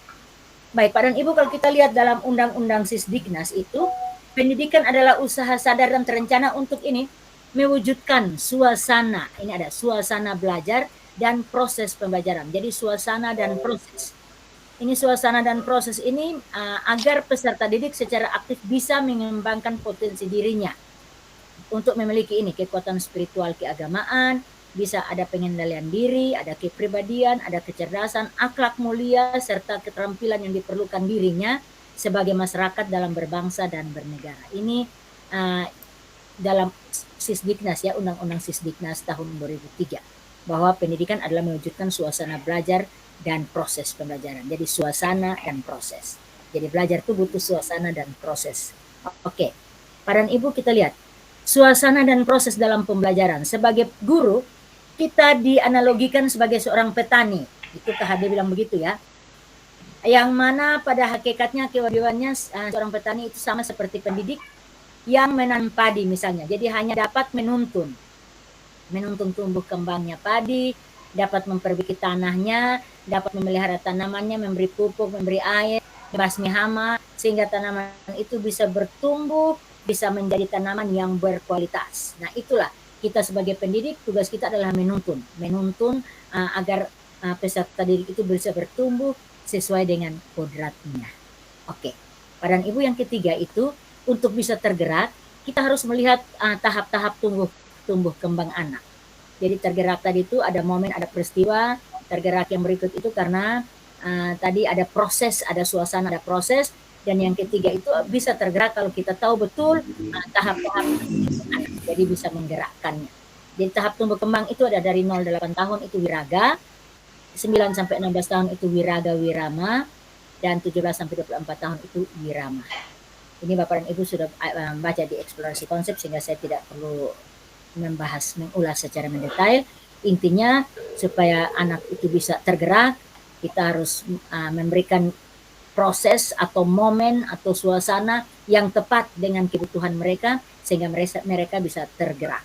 Baik, Pak dan Ibu, kalau kita lihat dalam Undang-Undang Sisdiknas itu, pendidikan adalah usaha sadar dan terencana untuk ini, mewujudkan suasana, ini ada suasana belajar dan proses pembelajaran. Jadi suasana dan proses. Ini suasana dan proses ini agar peserta didik secara aktif bisa mengembangkan potensi dirinya. Untuk memiliki ini kekuatan spiritual keagamaan, bisa ada pengendalian diri, ada kepribadian, ada kecerdasan, akhlak mulia, serta keterampilan yang diperlukan dirinya sebagai masyarakat dalam berbangsa dan bernegara. Ini dalam Sisdiknas ya, Undang-Undang Sisdiknas tahun 2003, bahwa pendidikan adalah mewujudkan suasana belajar dan proses pembelajaran. Jadi suasana dan proses. Jadi belajar itu butuh suasana dan proses. Oke, Pak dan Ibu kita lihat. Suasana dan proses dalam pembelajaran. Sebagai guru, kita dianalogikan sebagai seorang petani. Itu Kak Hade bilang begitu ya. Yang mana pada hakikatnya kewajibannya seorang petani itu sama seperti pendidik yang menanam padi misalnya. Jadi hanya dapat menuntun tumbuh kembangnya padi, dapat memperbaiki tanahnya, dapat memelihara tanamannya, memberi pupuk, memberi air, membasmi hama, sehingga tanaman itu bisa bertumbuh, bisa menjadi tanaman yang berkualitas. Nah itulah kita sebagai pendidik, tugas kita adalah menuntun agar peserta didik itu bisa bertumbuh sesuai dengan kodratnya. Oke, Pak dan Ibu, yang ketiga itu untuk bisa tergerak, kita harus melihat tahap-tahap tumbuh kembang anak. Jadi tergerak tadi itu ada momen, ada peristiwa. Tergerak yang berikut itu karena tadi ada proses, ada suasana, ada proses. Dan yang ketiga itu bisa tergerak kalau kita tahu betul tahap-tahap anak. jadi bisa menggerakkannya. Jadi tahap tumbuh kembang itu ada dari 0-8 tahun itu wiraga, 9-16 tahun itu wiraga wirama, dan 17-24 tahun itu wirama. Ini Bapak dan Ibu sudah baca di eksplorasi konsep sehingga saya tidak perlu mengulas secara mendetail. Intinya supaya anak itu bisa tergerak, kita harus memberikan proses atau momen atau suasana yang tepat dengan kebutuhan mereka sehingga mereka bisa tergerak.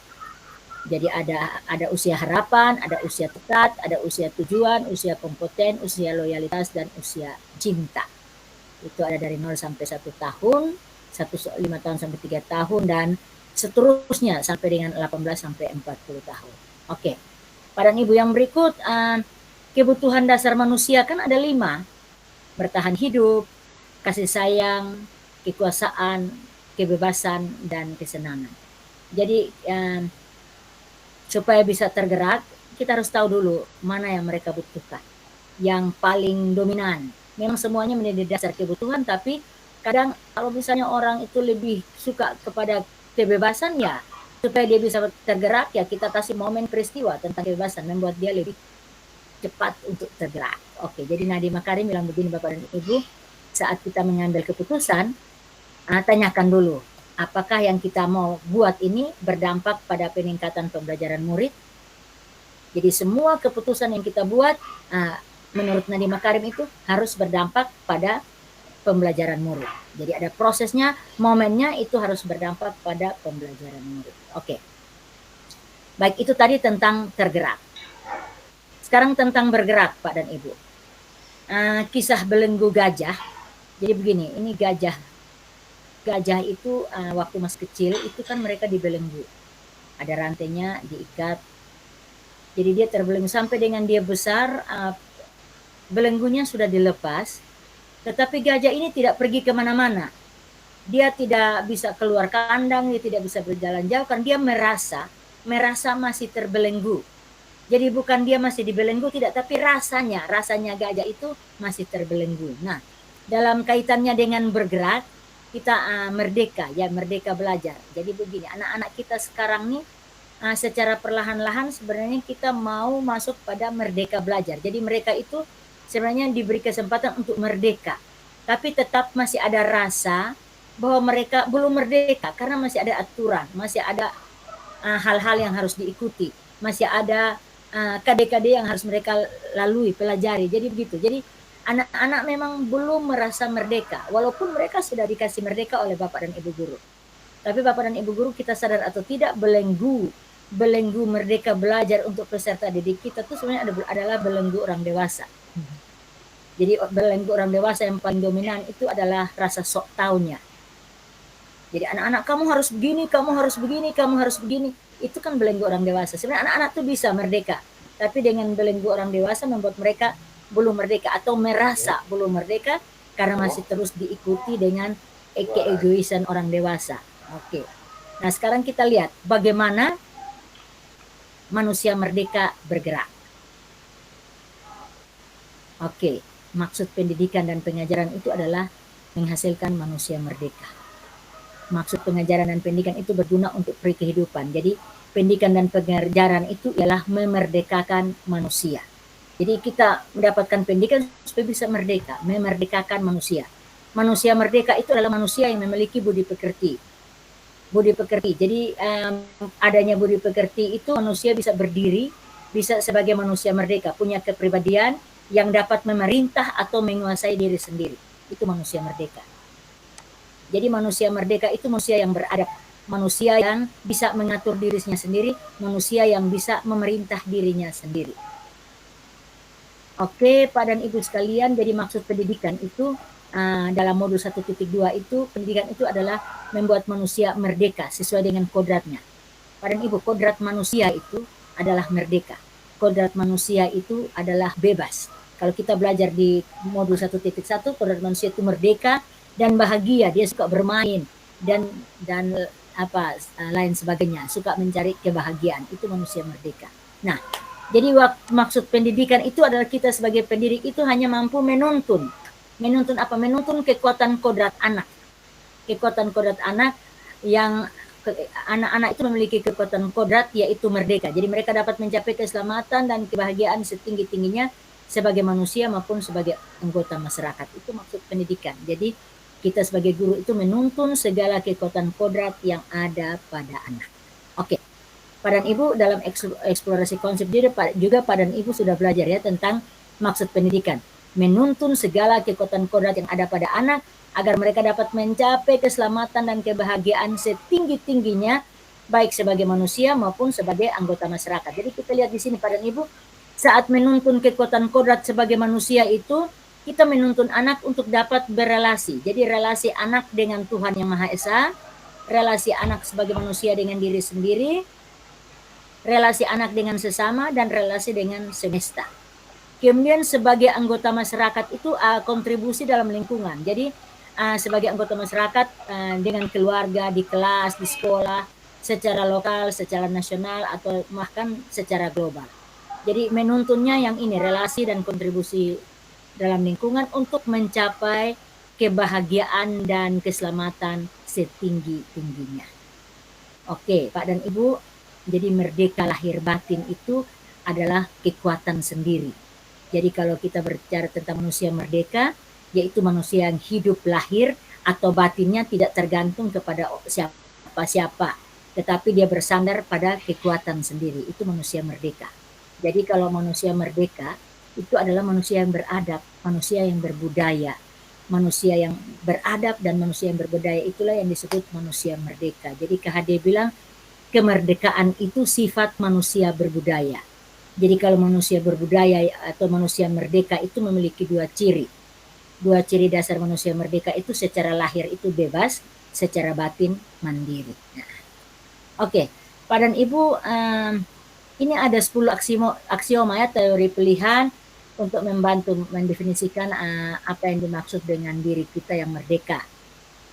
Jadi ada usia harapan, ada usia tekat, ada usia tujuan, usia kompeten, usia loyalitas, dan usia cinta. Itu ada dari 0 sampai 1 tahun, 5 tahun sampai 3 tahun, dan seterusnya sampai dengan 18 sampai 40 tahun. Oke. Pada Ibu yang berikut, kebutuhan dasar manusia kan ada 5. Bertahan hidup, kasih sayang, kekuasaan, kebebasan, dan kesenangan. Jadi supaya bisa tergerak, kita harus tahu dulu mana yang mereka butuhkan. Yang paling dominan. Memang semuanya menjadi dasar kebutuhan, tapi kadang kalau misalnya orang itu lebih suka kepada kebebasan, ya supaya dia bisa tergerak, ya kita kasih momen peristiwa tentang kebebasan, membuat dia lebih cepat untuk tergerak. Oke, jadi Nadiem Makarim bilang begini Bapak dan Ibu, saat kita mengambil keputusan, tanyakan dulu, apakah yang kita mau buat ini berdampak pada peningkatan pembelajaran murid? Jadi semua keputusan yang kita buat, menurut Nadiem Makarim itu harus berdampak pada pembelajaran murid. Jadi ada prosesnya, momennya itu harus berdampak pada pembelajaran murid. Oke. Baik, itu tadi tentang tergerak. Sekarang tentang bergerak, Pak dan Ibu. Kisah belenggu gajah. Jadi begini, ini gajah. Gajah itu waktu masih kecil itu kan mereka dibelenggu. Ada rantainya, diikat. Jadi dia terbelenggu sampai dengan dia besar, belenggunya sudah dilepas. Tetapi gajah ini tidak pergi kemana-mana. Dia tidak bisa keluar kandang, dia tidak bisa berjalan jauh, kan dia merasa masih terbelenggu. Jadi bukan dia masih dibelenggu, tidak, tapi rasanya gajah itu masih terbelenggu. Nah, dalam kaitannya dengan bergerak, kita merdeka belajar. Jadi begini, anak-anak kita sekarang nih secara perlahan-lahan sebenarnya kita mau masuk pada merdeka belajar. Jadi mereka itu sebenarnya diberi kesempatan untuk merdeka, tapi tetap masih ada rasa bahwa mereka belum merdeka karena masih ada aturan, masih ada hal-hal yang harus diikuti, masih ada KD-KD yang harus mereka lalui, pelajari. Jadi begitu. Jadi anak-anak memang belum merasa merdeka, walaupun mereka sudah dikasih merdeka oleh Bapak dan Ibu guru. Tapi Bapak dan Ibu guru, kita sadar atau tidak, belenggu merdeka belajar untuk peserta didik kita itu sebenarnya adalah belenggu orang dewasa. Jadi belenggu orang dewasa yang paling dominan itu adalah rasa sok taunya. Jadi anak-anak, kamu harus begini, kamu harus begini, kamu harus begini. Itu kan belenggu orang dewasa. Sebenarnya anak-anak tuh bisa merdeka, tapi dengan belenggu orang dewasa membuat mereka belum merdeka atau merasa belum merdeka karena masih terus diikuti dengan keegoisan orang dewasa. Oke. Nah, sekarang kita lihat bagaimana manusia merdeka bergerak. Oke, maksud pendidikan dan pengajaran itu adalah menghasilkan manusia merdeka. Maksud pengajaran dan pendidikan itu berguna untuk peri kehidupan. Jadi pendidikan dan pengajaran itu ialah memerdekakan manusia. Jadi kita mendapatkan pendidikan supaya bisa merdeka, memerdekakan manusia. Manusia merdeka itu adalah manusia yang memiliki budi pekerti. Budi pekerti. Jadi adanya budi pekerti itu manusia bisa berdiri, bisa sebagai manusia merdeka, punya kepribadian yang dapat memerintah atau menguasai diri sendiri. Itu manusia merdeka. Jadi manusia merdeka itu manusia yang beradab, manusia yang bisa mengatur dirinya sendiri, manusia yang bisa memerintah dirinya sendiri. Oke, Pak dan Ibu sekalian, jadi maksud pendidikan itu dalam modul 1.2 itu, pendidikan itu adalah membuat manusia merdeka sesuai dengan kodratnya. Pak dan Ibu, kodrat manusia itu adalah merdeka. Kodrat manusia itu adalah bebas. Kalau kita belajar di modul 1.1, kodrat manusia itu merdeka dan bahagia, dia suka bermain dan lain sebagainya, suka mencari kebahagiaan, itu manusia merdeka. Nah, jadi maksud pendidikan itu adalah kita sebagai pendidik itu hanya mampu menuntun apa? Menuntun kekuatan kodrat anak. Kekuatan kodrat anak yang anak-anak itu memiliki kekuatan kodrat yaitu merdeka. Jadi mereka dapat mencapai keselamatan dan kebahagiaan setinggi-tingginya sebagai manusia maupun sebagai anggota masyarakat. Itu maksud pendidikan. Jadi kita sebagai guru itu menuntun segala kekuatan kodrat yang ada pada anak. Oke. Pak dan Ibu dalam eksplorasi konsep juga Pak dan Ibu sudah belajar ya tentang maksud pendidikan. Menuntun segala kekuatan kodrat yang ada pada anak agar mereka dapat mencapai keselamatan dan kebahagiaan setinggi-tingginya baik sebagai manusia maupun sebagai anggota masyarakat. Jadi kita lihat di sini Pak dan Ibu, saat menuntun kekuatan kodrat sebagai manusia itu kita menuntun anak untuk dapat berelasi. Jadi relasi anak dengan Tuhan Yang Maha Esa, relasi anak sebagai manusia dengan diri sendiri, relasi anak dengan sesama, dan relasi dengan semesta. Kemudian sebagai anggota masyarakat itu kontribusi dalam lingkungan. Jadi sebagai anggota masyarakat dengan keluarga, di kelas, di sekolah, secara lokal, secara nasional, atau bahkan secara global. Jadi menuntunnya yang ini, relasi dan kontribusi dalam lingkungan untuk mencapai kebahagiaan dan keselamatan setinggi-tingginya. Oke, Pak dan Ibu, jadi merdeka lahir batin itu adalah kekuatan sendiri. Jadi kalau kita berbicara tentang manusia merdeka, yaitu manusia yang hidup lahir atau batinnya tidak tergantung kepada siapa-siapa, tetapi dia bersandar pada kekuatan sendiri. Itu manusia merdeka. Jadi kalau manusia merdeka, itu adalah manusia yang beradab, manusia yang berbudaya. Manusia yang beradab dan manusia yang berbudaya itulah yang disebut manusia merdeka. Jadi KHD bilang, kemerdekaan itu sifat manusia berbudaya. Jadi kalau manusia berbudaya atau manusia merdeka itu memiliki dua ciri. Dua ciri dasar manusia merdeka itu secara lahir itu bebas, secara batin mandiri. Nah, oke, Pak dan Ibu, ini ada 10 aksioma ya, teori pilihan untuk membantu mendefinisikan apa yang dimaksud dengan diri kita yang merdeka.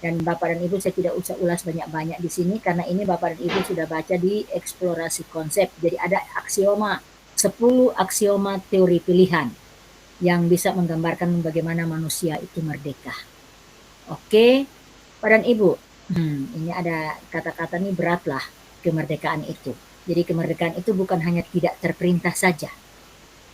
Dan Bapak dan Ibu saya tidak usah ulas banyak-banyak di sini karena ini Bapak dan Ibu sudah baca di eksplorasi konsep. Jadi ada aksioma, 10 aksioma teori pilihan yang bisa menggambarkan bagaimana manusia itu merdeka. Oke, Pak dan Ibu, ini ada kata-kata ini berat lah, kemerdekaan itu. Jadi kemerdekaan itu bukan hanya tidak terperintah saja,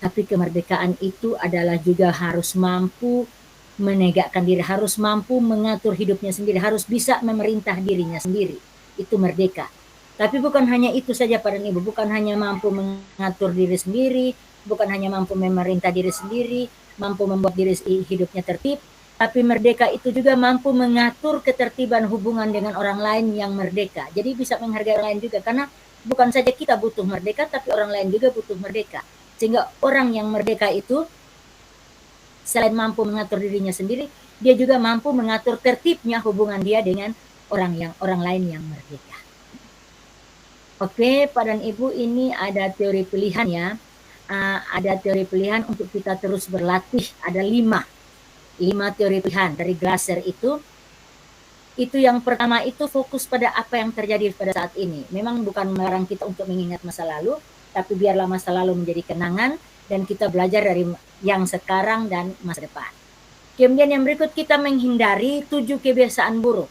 tapi kemerdekaan itu adalah juga harus mampu menegakkan diri, harus mampu mengatur hidupnya sendiri, harus bisa memerintah dirinya sendiri. Itu merdeka. Tapi bukan hanya itu saja Pak dan Ibu, bukan hanya mampu mengatur diri sendiri, bukan hanya mampu memerintah diri sendiri, mampu membuat diri hidupnya tertib, tapi merdeka itu juga mampu mengatur ketertiban hubungan dengan orang lain yang merdeka. Jadi bisa menghargai orang lain juga, karena bukan saja kita butuh merdeka, tapi orang lain juga butuh merdeka. Sehingga orang yang merdeka itu selain mampu mengatur dirinya sendiri, dia juga mampu mengatur tertibnya hubungan dia dengan orang lain yang merdeka. Oke, Pak dan Ibu, ini ada teori pilihan ya. Ada teori pilihan untuk kita terus berlatih. Ada 5 teori pilihan dari Glasser itu. Itu yang pertama itu fokus pada apa yang terjadi pada saat ini. Memang bukan melarang kita untuk mengingat masa lalu, tapi biarlah masa lalu menjadi kenangan dan kita belajar dari yang sekarang dan masa depan. Kemudian yang berikut, kita menghindari 7 kebiasaan buruk.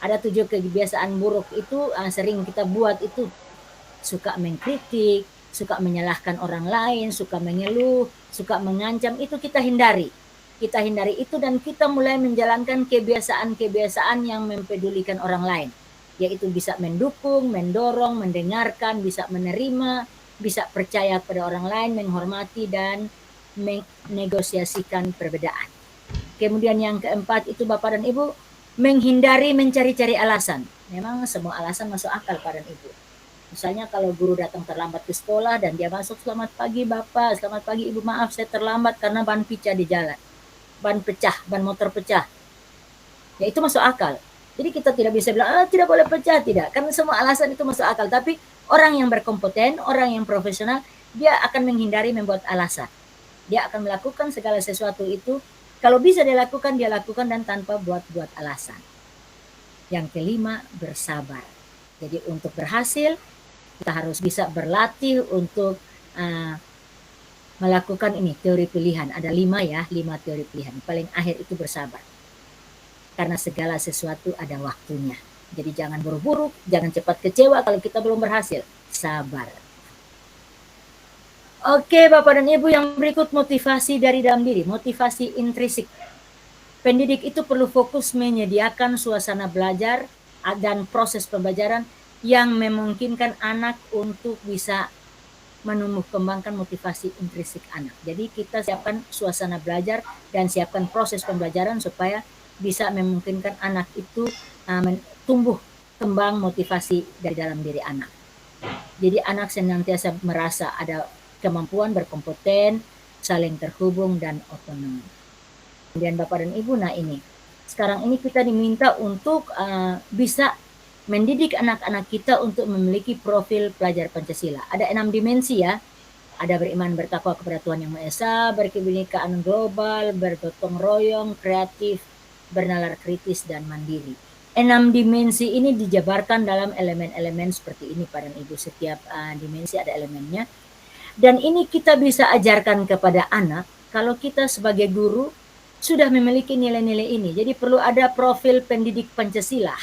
Ada 7 kebiasaan buruk itu sering kita buat, itu suka mengkritik, suka menyalahkan orang lain, suka mengeluh, suka mengancam, itu kita hindari. Kita hindari itu dan kita mulai menjalankan kebiasaan-kebiasaan yang mempedulikan orang lain. Yaitu bisa mendukung, mendorong, mendengarkan, bisa menerima, bisa percaya pada orang lain, menghormati dan menegosiasikan perbedaan. Kemudian yang keempat itu Bapak dan Ibu, menghindari mencari-cari alasan. Memang semua alasan masuk akal Pak dan Ibu. Misalnya kalau guru datang terlambat ke sekolah dan dia masuk, selamat pagi Bapak, selamat pagi Ibu, maaf saya terlambat karena ban pecah di jalan. Ban motor pecah. Ya itu masuk akal. Jadi kita tidak bisa bilang, tidak boleh pecah, tidak. Karena semua alasan itu masuk akal. Tapi orang yang berkompeten, orang yang profesional, dia akan menghindari membuat alasan. Dia akan melakukan segala sesuatu itu, kalau bisa dia lakukan dan tanpa buat-buat alasan. Yang kelima, bersabar. Jadi untuk berhasil, kita harus bisa berlatih untuk melakukan ini, teori pilihan. Ada 5 ya, 5 teori pilihan. Paling akhir itu bersabar. Karena segala sesuatu ada waktunya. Jadi jangan buru-buru, jangan cepat kecewa kalau kita belum berhasil. Sabar. Oke, Bapak dan Ibu, yang berikut motivasi dari dalam diri, motivasi intrinsik. Pendidik itu perlu fokus menyediakan suasana belajar dan proses pembelajaran yang memungkinkan anak untuk bisa menumbuh kembangkan motivasi intrinsik anak. Jadi kita siapkan suasana belajar dan siapkan proses pembelajaran supaya bisa memungkinkan anak itu tumbuh kembang motivasi dari dalam diri anak. Jadi anak senantiasa merasa ada kemampuan, berkompeten, saling terhubung, dan otonom. Kemudian Bapak dan Ibu, nah ini. Sekarang ini kita diminta untuk bisa mendidik anak-anak kita untuk memiliki profil pelajar Pancasila. Ada 6 dimensi ya. Ada beriman, bertakwa kepada Tuhan Yang Maha Esa, berkebinekaan global, bergotong royong, kreatif, bernalar kritis, dan mandiri. 6 dimensi ini dijabarkan dalam elemen-elemen seperti ini Pak dan Ibu. Setiap dimensi ada elemennya. Dan ini kita bisa ajarkan kepada anak kalau kita sebagai guru sudah memiliki nilai-nilai ini. Jadi perlu ada profil pendidik Pancasila.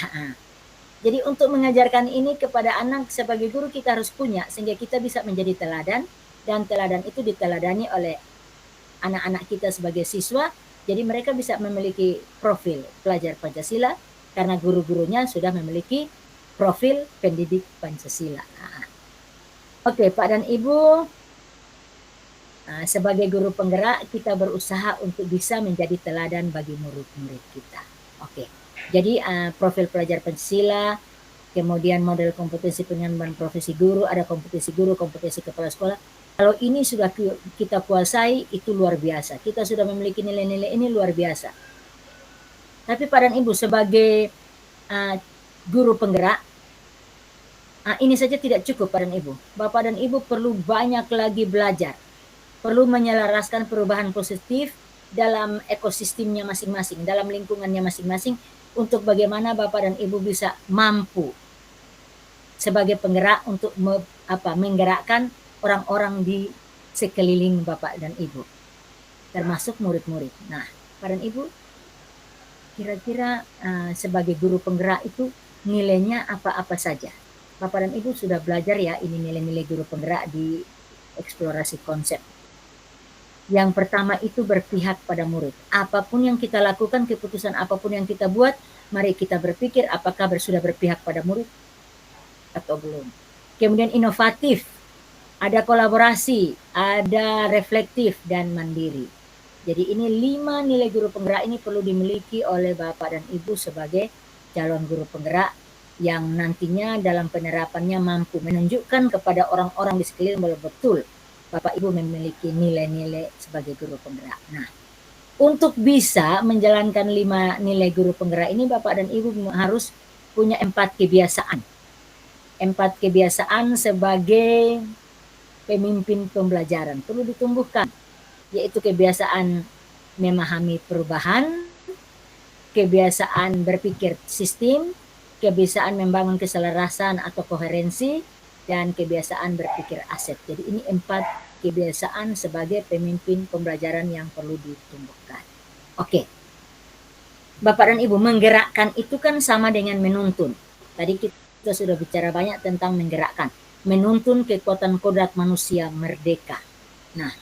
Jadi untuk mengajarkan ini kepada anak sebagai guru kita harus punya sehingga kita bisa menjadi teladan, dan teladan itu diteladani oleh anak-anak kita sebagai siswa. Jadi mereka bisa memiliki profil pelajar Pancasila karena guru-gurunya sudah memiliki profil pendidik Pancasila. Oke, Pak dan Ibu, sebagai guru penggerak kita berusaha untuk bisa menjadi teladan bagi murid-murid kita. Oke. Jadi profil pelajar Pancasila, kemudian model kompetensi pengembangan profesi guru, ada kompetensi guru, kompetensi kepala sekolah. Kalau ini sudah kita kuasai, itu luar biasa. Kita sudah memiliki nilai-nilai ini luar biasa. Tapi Pak dan Ibu sebagai guru penggerak, ini saja tidak cukup Pak dan Ibu. Bapak dan Ibu perlu banyak lagi belajar. Perlu menyelaraskan perubahan positif dalam ekosistemnya masing-masing, dalam lingkungannya masing-masing, untuk bagaimana Bapak dan Ibu bisa mampu sebagai penggerak untuk menggerakkan orang-orang di sekeliling Bapak dan Ibu, termasuk murid-murid. Nah, Bapak dan Ibu, kira-kira sebagai guru penggerak itu nilainya apa-apa saja? Bapak dan Ibu sudah belajar ya ini nilai-nilai guru penggerak di eksplorasi konsep. Yang pertama itu berpihak pada murid. Apapun yang kita lakukan, keputusan apapun yang kita buat, mari kita berpikir apakah sudah berpihak pada murid atau belum. Kemudian inovatif, ada kolaborasi, ada reflektif, dan mandiri. Jadi ini 5 nilai guru penggerak ini perlu dimiliki oleh Bapak dan Ibu sebagai calon guru penggerak yang nantinya dalam penerapannya mampu menunjukkan kepada orang-orang di sekeliling bahwa betul Bapak Ibu memiliki nilai-nilai sebagai guru penggerak. Nah, untuk bisa menjalankan 5 nilai guru penggerak ini Bapak dan Ibu harus punya 4 kebiasaan. 4 kebiasaan sebagai pemimpin pembelajaran perlu ditumbuhkan, yaitu kebiasaan memahami perubahan, kebiasaan berpikir sistem, kebiasaan membangun keselarasan atau koherensi, dan kebiasaan berpikir aset. Jadi ini 4 kebiasaan sebagai pemimpin pembelajaran yang perlu ditumbuhkan. Oke. Bapak dan Ibu, menggerakkan itu kan sama dengan menuntun. Tadi kita sudah bicara banyak tentang menggerakkan. Menuntun kekuatan kodrat manusia merdeka. Nah,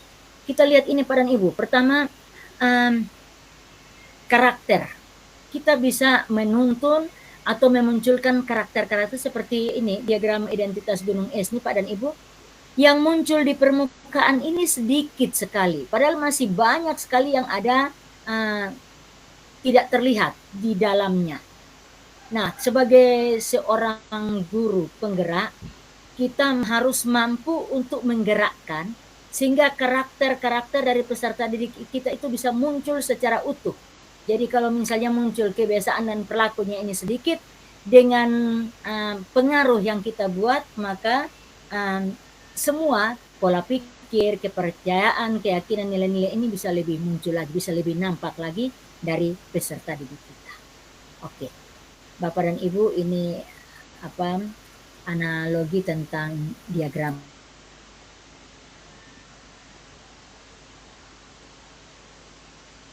kita lihat ini Pak dan Ibu. Pertama, karakter. Kita bisa menuntun atau memunculkan karakter-karakter seperti ini, diagram identitas gunung es ini Pak dan Ibu. Yang muncul di permukaan ini sedikit sekali, padahal masih banyak sekali yang ada tidak terlihat di dalamnya. Nah, sebagai seorang guru penggerak, kita harus mampu untuk menggerakkan sehingga karakter-karakter dari peserta didik kita itu bisa muncul secara utuh. Jadi kalau misalnya muncul kebiasaan dan perilakunya ini sedikit, dengan pengaruh yang kita buat, maka semua pola pikir, kepercayaan, keyakinan, nilai-nilai ini bisa lebih muncul lagi, bisa lebih nampak lagi dari peserta didik kita. Oke, Bapak dan Ibu, ini analogi tentang diagram.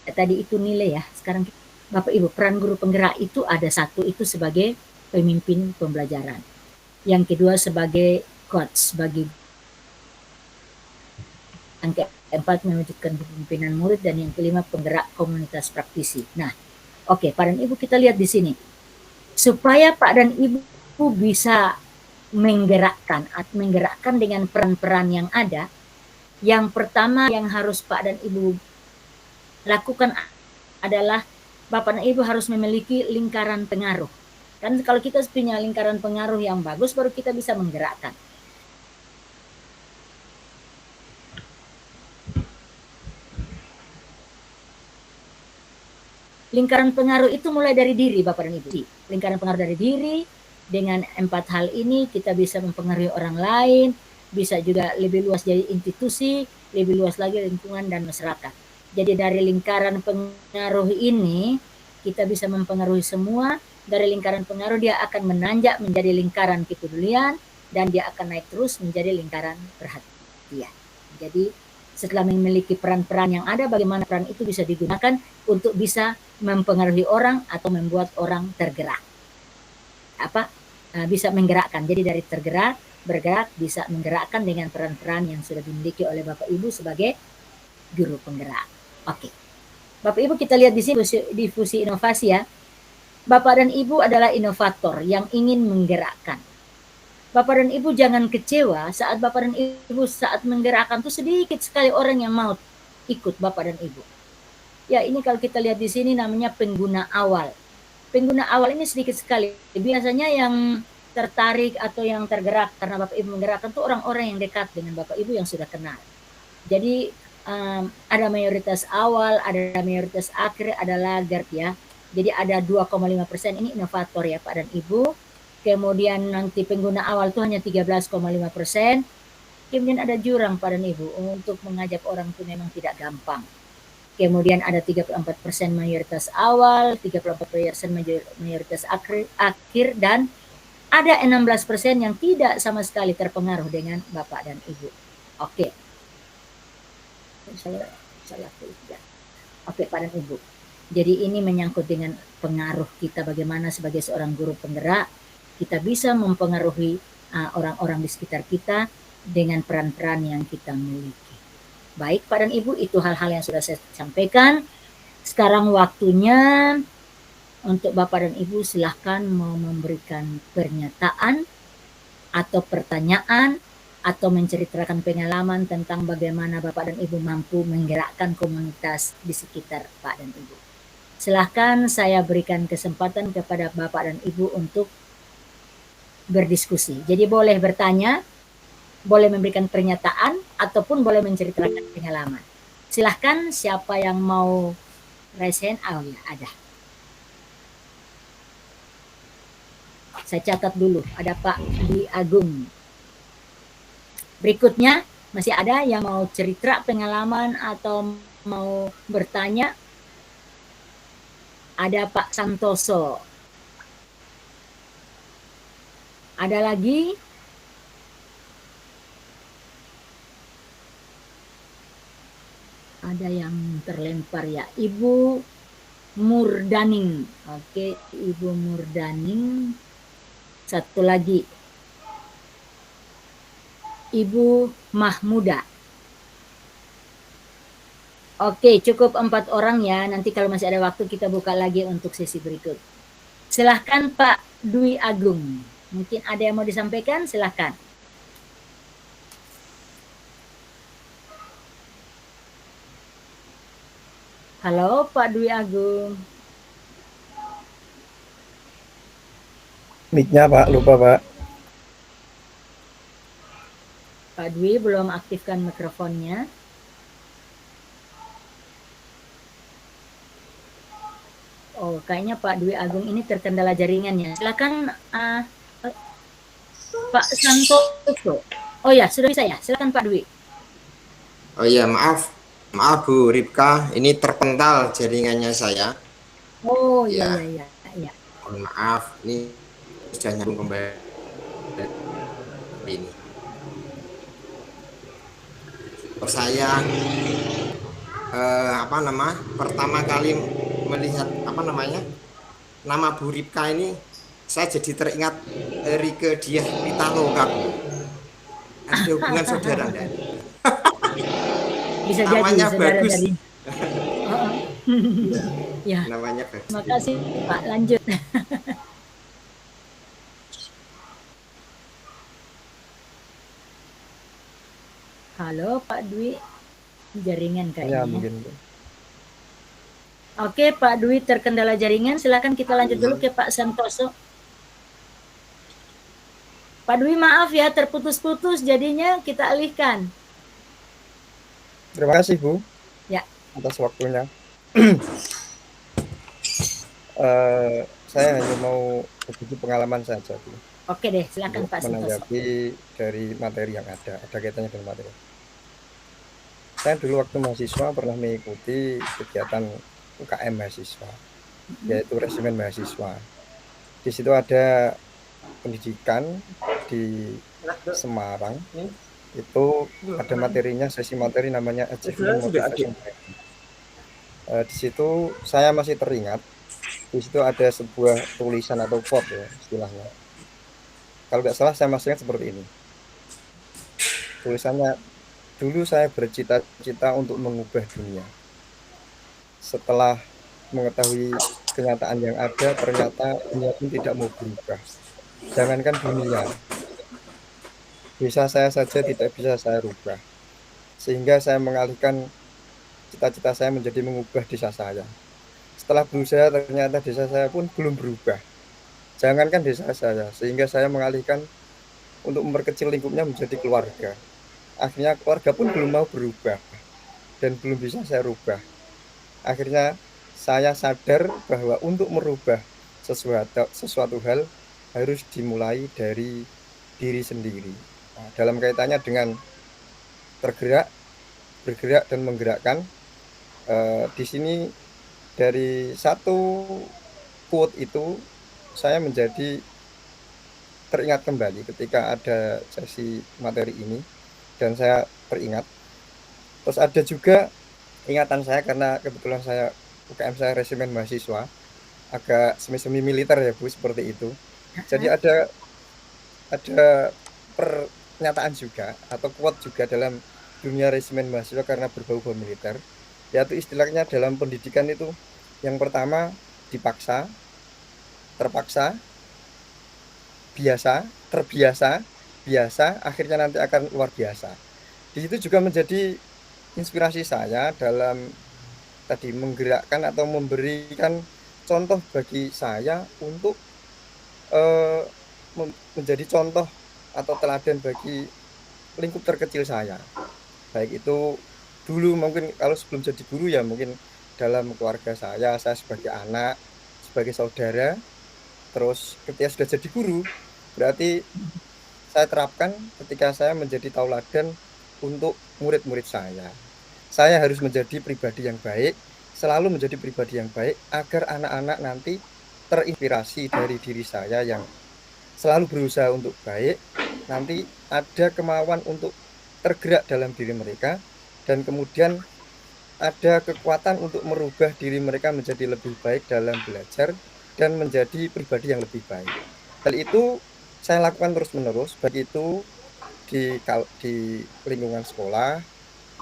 Tadi itu nilai ya. Sekarang Bapak Ibu, peran guru penggerak itu ada satu itu sebagai pemimpin pembelajaran. Yang kedua sebagai coach bagi yang keempat mewujudkan kepemimpinan murid, dan yang kelima penggerak komunitas praktisi. Nah, oke, Pak dan Ibu kita lihat di sini. Supaya Pak dan Ibu bisa menggerakkan dengan peran-peran yang ada, yang pertama yang harus Pak dan Ibu lakukan adalah Bapak dan Ibu harus memiliki lingkaran pengaruh. Kan kalau kita punya lingkaran pengaruh yang bagus, baru kita bisa menggerakkan. Lingkaran pengaruh itu mulai dari diri Bapak dan Ibu. Lingkaran pengaruh dari diri, dengan 4 hal ini kita bisa mempengaruhi orang lain, bisa juga lebih luas jadi institusi, lebih luas lagi lingkungan dan masyarakat. Jadi dari lingkaran pengaruh ini kita bisa mempengaruhi semua. Dari lingkaran pengaruh dia akan menanjak menjadi lingkaran kepedulian, dan dia akan naik terus menjadi lingkaran perhatian. Jadi setelah memiliki peran-peran yang ada, bagaimana peran itu bisa digunakan untuk bisa mempengaruhi orang atau membuat orang tergerak. Bisa menggerakkan. Jadi dari bergerak bisa menggerakkan dengan peran-peran yang sudah dimiliki oleh Bapak Ibu sebagai guru penggerak. Oke. Bapak Ibu kita lihat di sini difusi inovasi ya. Bapak dan Ibu adalah inovator yang ingin menggerakkan. Bapak dan Ibu jangan kecewa saat Bapak dan Ibu saat menggerakkan itu sedikit sekali orang yang mau ikut Bapak dan Ibu. Ya, ini kalau kita lihat di sini namanya pengguna awal. Pengguna awal ini sedikit sekali. Biasanya yang tertarik atau yang tergerak karena Bapak Ibu menggerakkan itu orang-orang yang dekat dengan Bapak Ibu yang sudah kenal. Jadi ada mayoritas awal, ada mayoritas akhir, ada laggard ya. Jadi ada 2,5% ini inovator ya Pak dan Ibu. Kemudian nanti pengguna awal itu hanya 13,5%. Kemudian ada jurang Pak dan Ibu. Untuk mengajak orang itu memang tidak gampang. Kemudian ada 34% mayoritas awal, 34% mayoritas akhir, dan ada 16% yang tidak sama sekali terpengaruh dengan Bapak dan Ibu. Oke. Oke Pak dan Ibu. Jadi ini menyangkut dengan pengaruh kita bagaimana sebagai seorang guru penggerak kita bisa mempengaruhi orang-orang di sekitar kita dengan peran-peran yang kita miliki. Baik Pak dan Ibu, itu hal-hal yang sudah saya sampaikan. Sekarang waktunya untuk Bapak dan Ibu silahkan mau memberikan pernyataan atau pertanyaan atau menceritakan pengalaman tentang bagaimana Bapak dan Ibu mampu menggerakkan komunitas di sekitar Pak dan Ibu. Silahkan saya berikan kesempatan kepada Bapak dan Ibu untuk berdiskusi. Jadi boleh bertanya, boleh memberikan pernyataan, ataupun boleh menceritakan pengalaman. Silahkan siapa yang mau raise hand. Oh ya, ada. Saya catat dulu, ada Pak Dwi Agung. Berikutnya, masih ada yang mau cerita pengalaman atau mau bertanya? Ada Pak Santoso. Ada lagi? Ada yang terlempar ya. Ibu Murdaning. Oke, Ibu Murdaning. Satu lagi. Ibu Mahmuda. Oke, cukup 4 orang ya. Nanti kalau masih ada waktu kita buka lagi untuk sesi berikut. Silahkan Pak Dwi Agung. Mungkin ada yang mau disampaikan, silahkan. Halo Pak Dwi Agung. Mic-nya Pak, lupa Pak. Pak Dwi belum aktifkan mikrofonnya. Oh, kayaknya Pak Dwi Agung ini terkendala jaringannya. Silakan Pak Santoso. Oh ya, sudah bisa ya. Silakan Pak Dwi. Oh ya, maaf Bu Ripka, ini terpental jaringannya saya. Oh iya. Mohon maaf, ini sudah nyambung kembali ini. Saya pertama kali melihat nama Bu Ripka ini saya jadi teringat Rike Diah Pitaloka. Ada hubungan saudara enggak? Bisa namanya jadi saudara bagus. dari ya. Namanya bagus. Terima kasih Pak, lanjut. Halo Pak Dwi, jaringan kayaknya. Ya, mungkin. Oke Pak Dwi, terkendala jaringan, silakan kita lanjut dulu ke Pak Santoso. Pak Dwi maaf ya, terputus-putus jadinya kita alihkan. Terima kasih Bu. Ya. Atas waktunya. Saya hanya mau berbagi pengalaman saja Bu. Oke deh, silakan Pak Santoso. Menanggapi dari materi yang ada kaitannya dengan materi. Saya dulu waktu mahasiswa pernah mengikuti kegiatan UKM mahasiswa, yaitu resimen mahasiswa. Di situ ada pendidikan di Semarang, itu ada materinya, sesi materi namanya Achievement Motivation Training. Di situ saya masih teringat, di situ ada sebuah tulisan atau quote ya istilahnya. Kalau nggak salah saya masih ingat seperti ini. Tulisannya, dulu saya bercita-cita untuk mengubah dunia. Setelah mengetahui kenyataan yang ada, ternyata dunia pun tidak mau berubah. Jangankan dunia, desa saya saja tidak bisa saya rubah. Sehingga saya mengalihkan cita-cita saya menjadi mengubah desa saya. Setelah berusaha, ternyata desa saya pun belum berubah. Jangankan desa saya, sehingga saya mengalihkan untuk memperkecil lingkupnya menjadi keluarga. Akhirnya keluarga pun belum mau berubah dan belum bisa saya rubah. Akhirnya saya sadar bahwa untuk merubah sesuatu hal harus dimulai dari diri sendiri. Nah, dalam kaitannya dengan bergerak dan menggerakkan, di sini dari satu quote itu saya menjadi teringat kembali ketika ada sesi materi ini, dan saya teringat. Terus ada juga ingatan saya karena kebetulan saya UKM saya resimen mahasiswa, agak semi-semi militer ya Bu, seperti itu. Jadi ada pernyataan juga atau quote juga dalam dunia resimen mahasiswa karena berbau-bau militer, yaitu istilahnya dalam pendidikan itu yang pertama dipaksa, terpaksa, biasa, terbiasa, biasa, akhirnya nanti akan luar biasa. Di situ juga menjadi inspirasi saya dalam tadi menggerakkan atau memberikan contoh bagi saya untuk menjadi contoh atau teladan bagi lingkup terkecil saya. Baik itu dulu mungkin kalau sebelum jadi guru ya mungkin dalam keluarga saya sebagai anak, sebagai saudara. Terus ketika sudah jadi guru, berarti saya terapkan ketika saya menjadi tauladan untuk murid-murid saya. Saya harus menjadi pribadi yang baik, selalu menjadi pribadi yang baik, agar anak-anak nanti terinspirasi dari diri saya yang selalu berusaha untuk baik, nanti ada kemauan untuk tergerak dalam diri mereka, dan kemudian ada kekuatan untuk merubah diri mereka menjadi lebih baik dalam belajar, dan menjadi pribadi yang lebih baik. Hal itu saya lakukan terus-menerus, baik itu di lingkungan sekolah,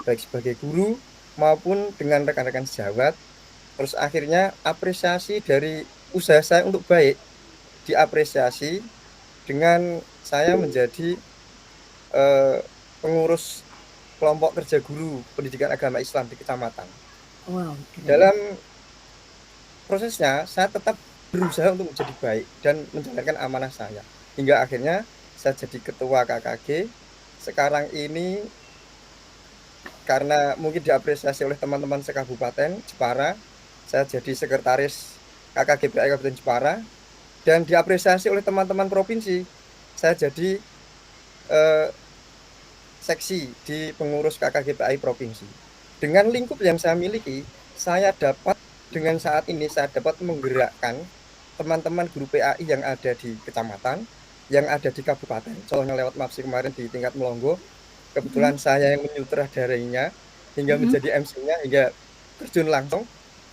baik sebagai guru maupun dengan rekan-rekan sejawat. Terus akhirnya apresiasi dari usaha saya untuk baik diapresiasi dengan saya menjadi pengurus kelompok kerja guru pendidikan agama Islam di kecamatan. Wow. Dalam prosesnya saya tetap berusaha untuk menjadi baik dan menjalankan amanah saya, hingga akhirnya saya jadi ketua KKG. Sekarang ini karena mungkin diapresiasi oleh teman-teman sekabupaten Jepara, saya jadi sekretaris KKGBI Kabupaten Jepara, dan diapresiasi oleh teman-teman provinsi, saya jadi seksi di pengurus KKGBI provinsi. Dengan lingkup yang saya miliki, saya dapat dengan saat ini saya dapat menggerakkan teman-teman guru PAI yang ada di kecamatan, yang ada di kabupaten. Contohnya lewat MAPSI kemarin di tingkat Melongo, kebetulan saya yang menyutradarinya hingga menjadi MC-nya, hingga terjun langsung.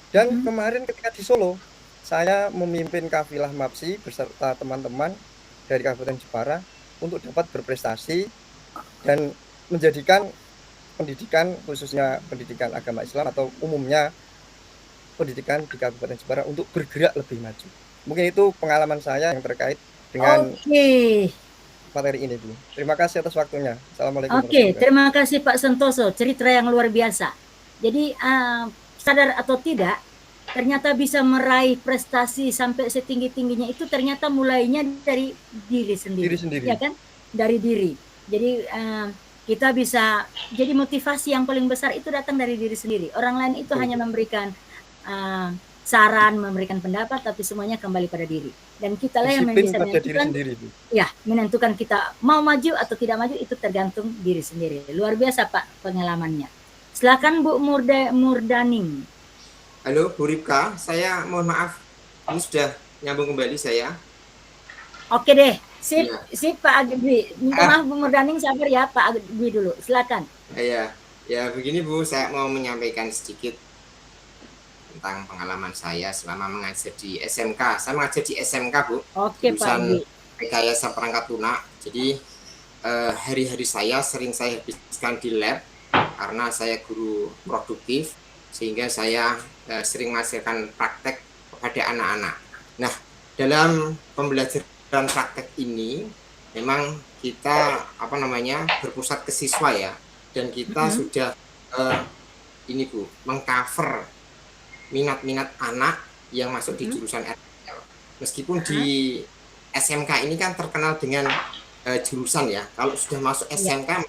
Dan kemarin ketika di Solo, saya memimpin kafilah MAPSI beserta teman-teman dari Kabupaten Jepara untuk dapat berprestasi dan menjadikan pendidikan, khususnya pendidikan agama Islam atau umumnya pendidikan di Kabupaten Jepara untuk bergerak lebih maju. Mungkin itu pengalaman saya yang terkait dengan materi ini, Bu. Terima kasih atas waktunya. Assalamualaikum. Oke, terima kasih Pak Santoso, cerita yang luar biasa. Jadi sadar atau tidak, ternyata bisa meraih prestasi sampai setinggi-tingginya itu ternyata mulainya dari diri sendiri. Ya kan? Dari diri. Jadi kita bisa, jadi motivasi yang paling besar itu datang dari diri sendiri. Orang lain itu hanya memberikan saran, memberikan pendapat, tapi semuanya kembali pada diri. Dan kita lah yang bisa menentukan, ya, menentukan kita mau maju atau tidak maju itu tergantung diri sendiri. Luar biasa Pak pengalamannya. Silakan Bu Murdaning. Halo Bu Ripka, saya mohon maaf, ini sudah nyambung kembali saya. Oke deh, sip Pak Agdwi. Minta maaf Bu Murdaning, sabar ya Pak Agdwi dulu, silakan. Ya begini Bu, saya mau menyampaikan sedikit tentang pengalaman saya selama mengajar di SMK. Saya mengajar di SMK Bu, jurusan rekayasa perangkat lunak. Jadi hari-hari saya sering saya habiskan di lab karena saya guru produktif, sehingga saya sering menghasilkan praktek kepada anak-anak. Nah, dalam pembelajaran praktek ini memang kita berpusat ke siswa ya, dan kita sudah ini Bu, mengcover minat-minat anak yang masuk di jurusan RPL. Meskipun di SMK ini kan terkenal dengan jurusan ya, kalau sudah masuk SMK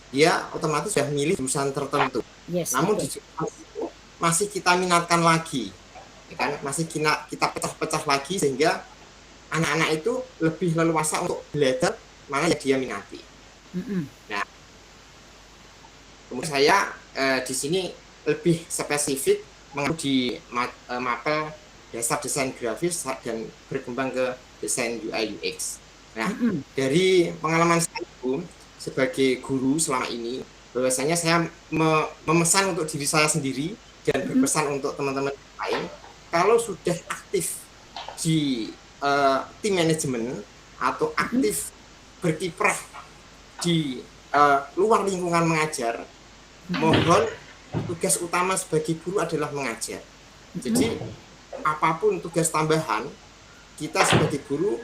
dia otomatis sudah milih jurusan tertentu. Namun di jurusan itu masih kita minatkan lagi, ya kan? Masih kita pecah-pecah lagi sehingga anak-anak itu lebih leluasa untuk belajar mana yang dia minati. Nah, kemudian saya di sini lebih spesifik di mapel dasar desain grafis dan berkembang ke desain UI UX. Nah, dari pengalaman saya Bu, sebagai guru selama ini, bahwasanya saya memesan untuk diri saya sendiri dan berpesan untuk teman-teman lain, kalau sudah aktif di tim manajemen atau aktif berkiprah di luar lingkungan mengajar, mohon tugas utama sebagai guru adalah mengajar. Jadi apapun tugas tambahan, kita sebagai guru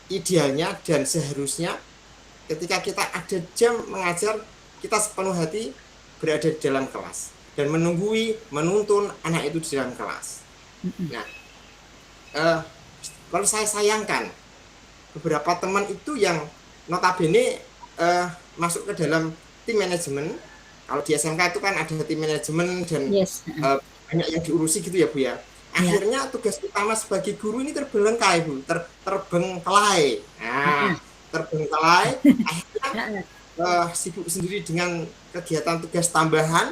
idealnya dan seharusnya ketika kita ada jam mengajar, kita sepenuh hati berada di dalam kelas dan menuntun anak itu di dalam kelas. Nah, kalau saya sayangkan beberapa teman itu yang notabene masuk ke dalam tim manajemen. Kalau di SMK itu kan ada tim manajemen dan banyak yang diurusi gitu ya Bu ya. Akhirnya tugas utama sebagai guru ini terbengkalai Bu, terbengkalai. Nah, terbengkalai, akhirnya sibuk sendiri dengan kegiatan tugas tambahan,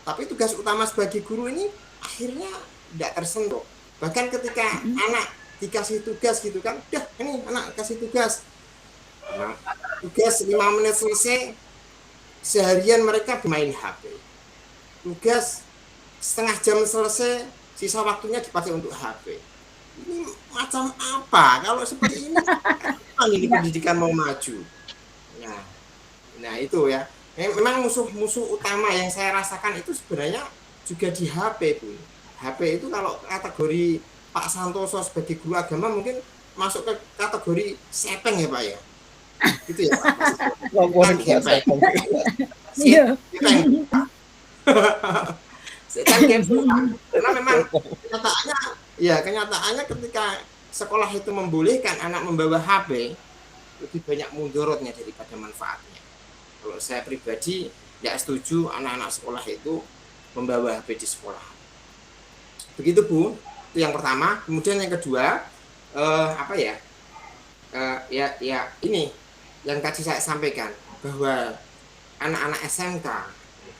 tapi tugas utama sebagai guru ini akhirnya tidak tersentuh. Bahkan ketika anak dikasih tugas gitu kan, ini anak kasih tugas, nah, tugas 5 menit selesai, seharian mereka bermain HP. Tugas setengah jam selesai, sisa waktunya dipakai untuk HP. Ini macam apa? Kalau seperti ini, ini pendidikan mau maju. Nah itu ya. Memang musuh utama yang saya rasakan itu sebenarnya juga di HP Bu. HP itu kalau kategori Pak Santoso sebagai guru agama mungkin masuk ke kategori sepeng ya Pak ya. Gitu ya Pak. Karena memang kenyataannya ketika sekolah itu membolehkan anak membawa HP, lebih banyak mudorotnya daripada manfaatnya. Kalau saya pribadi tidak setuju anak-anak sekolah itu membawa HP di sekolah. Begitu Bu, itu yang pertama. Kemudian yang kedua, ini yang tadi saya sampaikan bahwa anak-anak SMK,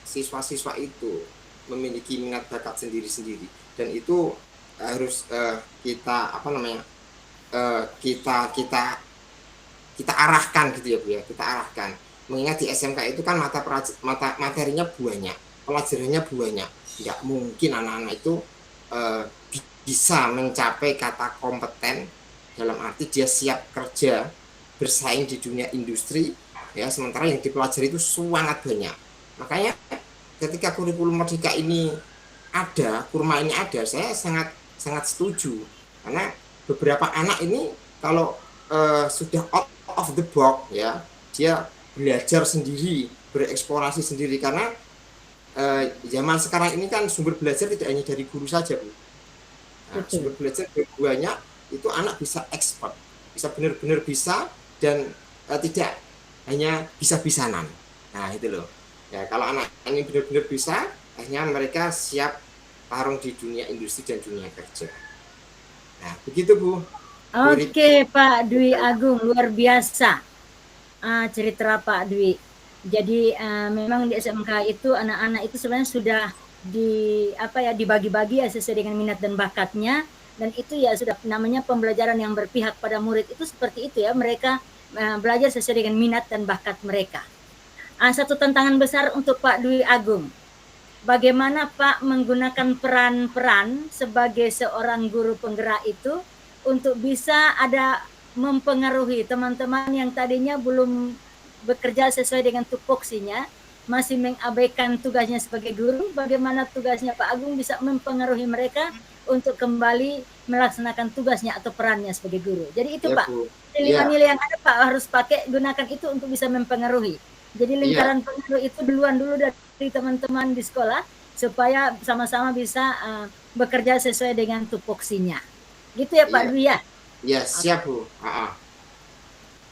siswa-siswa itu memiliki minat bakat sendiri-sendiri dan itu harus kita arahkan gitu ya Bu ya, kita arahkan. Mengingat di SMK itu kan materinya banyak, pelajarannya banyak. Tidak mungkin anak-anak itu bisa mencapai kata kompeten dalam arti dia siap kerja bersaing di dunia industri ya, sementara yang dipelajari itu sangat banyak. Makanya ketika kurikulum merdeka ini ada, kurma ini ada, saya sangat setuju karena beberapa anak ini kalau sudah out of the box ya, dia belajar sendiri, bereksplorasi sendiri, karena zaman sekarang ini kan sumber belajar tidak hanya dari guru saja, Bu. Nah, sumber belajar banyak, itu anak bisa expert, bisa benar-benar bisa, dan tidak hanya bisa-bisanan. Nah itu loh ya, kalau anak ini benar-benar bisa, akhirnya mereka siap tarung di dunia industri dan dunia kerja. Nah begitu, Bu. Oke, Pak Dwi Agung, luar biasa cerita Pak Dwi. Jadi memang di SMK itu anak-anak itu sebenarnya sudah dibagi-bagi ya sesuai dengan minat dan bakatnya, dan itu ya sudah namanya pembelajaran yang berpihak pada murid itu seperti itu ya, mereka belajar sesuai dengan minat dan bakat mereka. Satu tantangan besar untuk Pak Dwi Agung, bagaimana Pak menggunakan peran-peran sebagai seorang guru penggerak itu untuk bisa ada mempengaruhi teman-teman yang tadinya belum bekerja sesuai dengan tupoksinya, masih mengabaikan tugasnya sebagai guru, bagaimana tugasnya Pak Agung bisa mempengaruhi mereka untuk kembali melaksanakan tugasnya atau perannya sebagai guru. Jadi itu ya, Pak, nilai-nilai yang ada Pak harus pakai, gunakan itu untuk bisa mempengaruhi. Jadi lingkaran pengaruh itu duluan dulu dari teman-teman di sekolah supaya sama-sama bisa bekerja sesuai dengan tupoksinya. Gitu ya Pak Dwi ya? Ya, siap Bu.